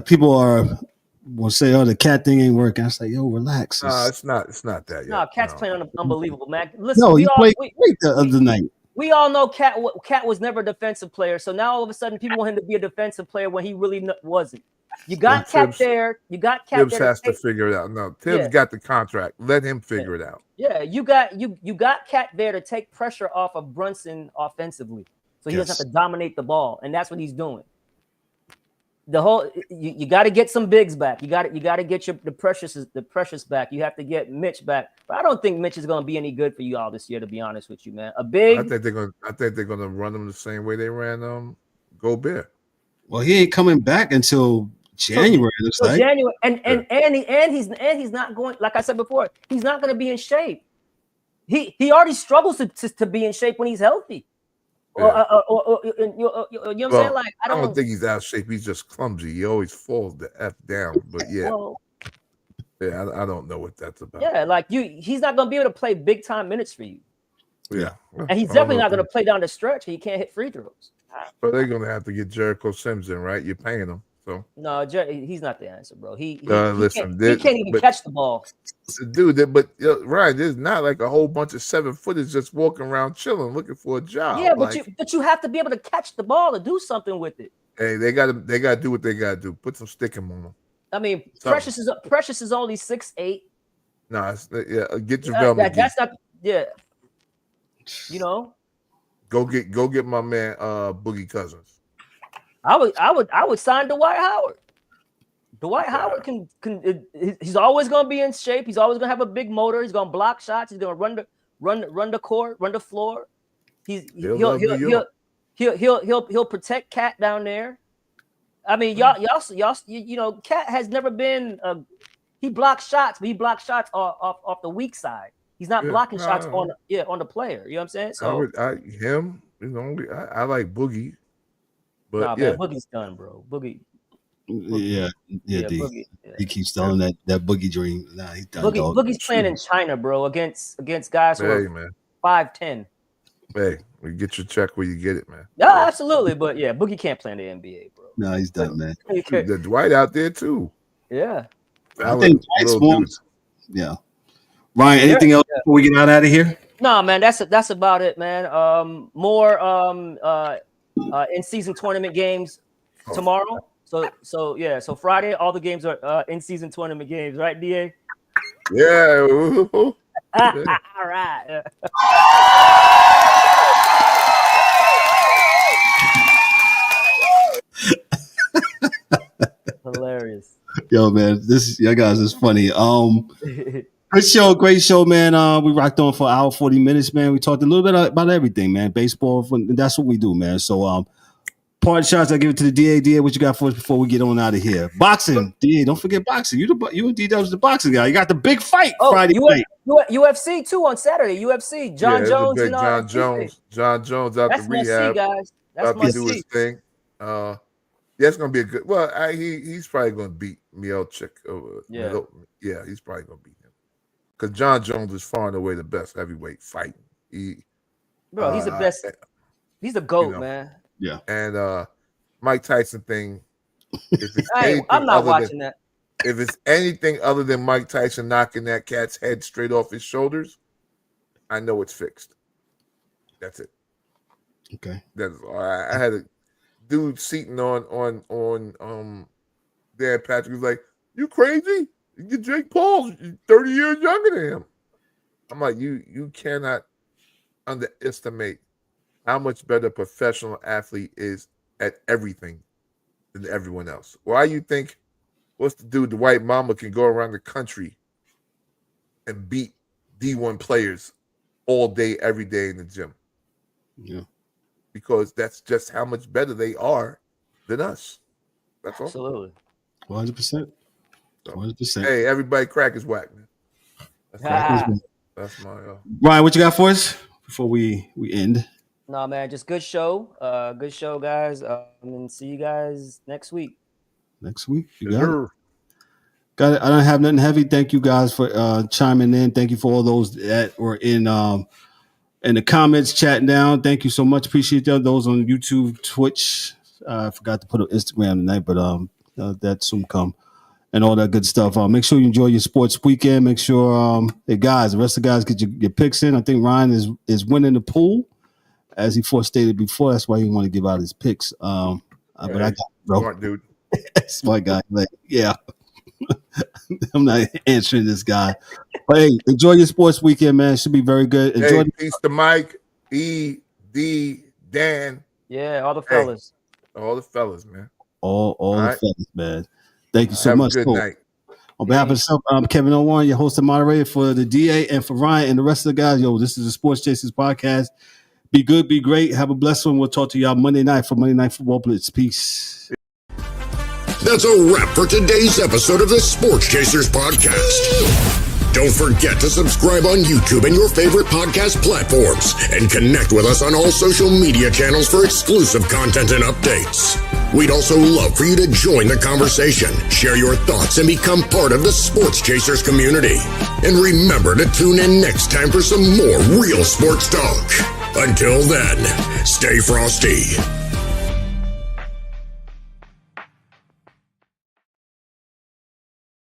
people will say, "Oh, the cat thing ain't working." I say, "Yo, relax." It's not that. No, Cat's playing unbelievable, man. Listen, no, he played great the other night. We all know Cat was never a defensive player, so now all of a sudden people want him to be a defensive player when he really wasn't. You got Cat there. You got Cat Tibbs there. Has to figure it out. No, Tibbs got the contract. Let him figure it out. Yeah, you got Cat there to take pressure off of Brunson offensively, so he doesn't have to dominate the ball, and that's what he's doing. You got to get some bigs back. You got to get the precious back. You have to get Mitch back. But I don't think Mitch is going to be any good for you all this year, to be honest with you, man. I think they're going to run him the same way they ran Gobert. Well, he ain't coming back until January. Looks like January, and he's not going. Like I said before, he's not going to be in shape. He already struggles to be in shape when he's healthy. You know what I'm saying? Like I don't think he's out of shape. He's just clumsy. He always falls the F down. But Yeah, I don't know what that's about. Yeah, like he's not going to be able to play big time minutes for you. Yeah. And he's definitely not going to play down the stretch. He can't hit free throws. But they're going to have to get Jericho Sims in, right? You're paying him. So no, he's not the answer, bro. He listen, he can't even catch the ball. Dude, but Ryan, there's not like a whole bunch of 7-footers just walking around chilling, looking for a job. Yeah, but you have to be able to catch the ball and do something with it. Hey, they got to do what they got to do. Put some sticking on them. I mean, Precious is only 6'8". No, get JaVale. That's not. Yeah, you know. Go get my man Boogie Cousins. I would sign Dwight Howard. Dwight Howard can he's always going to be in shape. He's always going to have a big motor. He's going to block shots. He's going to run the court, run the floor. He'll protect Cat down there. I mean, y'all, you know, Cat has never been he blocks shots, but he blocks shots off the weak side. He's not blocking shots on the player. You know what I'm saying? So I like Boogie. But man, Boogie's done, bro. Boogie. Yeah. Boogie, he keeps telling that Boogie dream. Nah, he's done. Boogie's playing in China, bro, against guys who are 5'10". Hey, you get your check where you get it, man. Yeah, absolutely. But yeah, Boogie can't play in the NBA, bro. No, he's done, man. The Dwight out there too. Yeah. I think Dwight's formed. Yeah. Ryan, anything else before we get out of here? No, man, that's about it, man. More in-season tournament games tomorrow. So Friday, all the games are in-season tournament games, right, DA? Yeah. All right. Hilarious. Yo, man, y'all guys is funny. Great show, man. We rocked on for an hour, 40 minutes, man. We talked a little bit about everything, man. Baseball, that's what we do, man. So, party shots, I give it to the DA. DA, what you got for us before we get on out of here? Boxing, DA, don't forget boxing. You and D-Dub's the boxing guy. You got the big fight Friday night. UFC too on Saturday. UFC, John Jones and John Jones out the rehab. Guys. That's about to do his thing. It's gonna be a good. Well, he's probably gonna beat Miocic. Yeah, he's probably gonna beat him because John Jones is far and away the best heavyweight fighting. He's the best. He's the GOAT, man. Yeah. And Mike Tyson thing. I'm not watching that. If it's anything other than Mike Tyson knocking that cat's head straight off his shoulders, I know it's fixed. That's it. Okay. That's all. I had a dude seating on Dan Patrick was like, "You crazy? You get Jake Paul 30 years younger than him." I'm like, you cannot underestimate how much better a professional athlete is at everything than everyone else. Why you think what's the dude, the white mama can go around the country and beat D1 players all day, every day in the gym? Yeah. Because that's just how much better they are than us. That's all. Absolutely. 100%. 100%. Hey, everybody crack is whack, man. That's my Ryan, what you got for us before we end? No, man, just good show. Good show, guys. And see you guys next week. Next week? You got it. I don't have nothing heavy. Thank you guys for chiming in. Thank you for all those that were in the comments chatting down. Thank you so much. Appreciate those on YouTube, Twitch. I forgot to put on Instagram tonight, but that soon come. And all that good stuff. Make sure you enjoy your sports weekend. Make sure, hey guys, the rest of the guys get your picks in. I think Ryan is winning the pool, as he stated before. That's why he want to give out his picks. But I got bro. Smart dude. Smart guy. Like, yeah. I'm not answering this guy. But hey, enjoy your sports weekend, man. It should be very good. Enjoy. Peace to Mike, E, D, Dan. Yeah, all the fellas. All the fellas, man. All the fellas, man. Thank you so much. Have a good night. On behalf of myself, I'm Kevin Warren, your host and moderator for the DA, and for Ryan and the rest of the guys. Yo, this is the Sports Chasers Podcast. Be good, be great. Have a blessed one. We'll talk to y'all Monday night for Monday Night Football Blitz. Peace. That's a wrap for today's episode of the Sports Chasers Podcast. Don't forget to subscribe on YouTube and your favorite podcast platforms, and connect with us on all social media channels for exclusive content and updates. We'd also love for you to join the conversation, share your thoughts, and become part of the Sports Chasers community. And remember to tune in next time for some more real sports talk. Until then, stay frosty.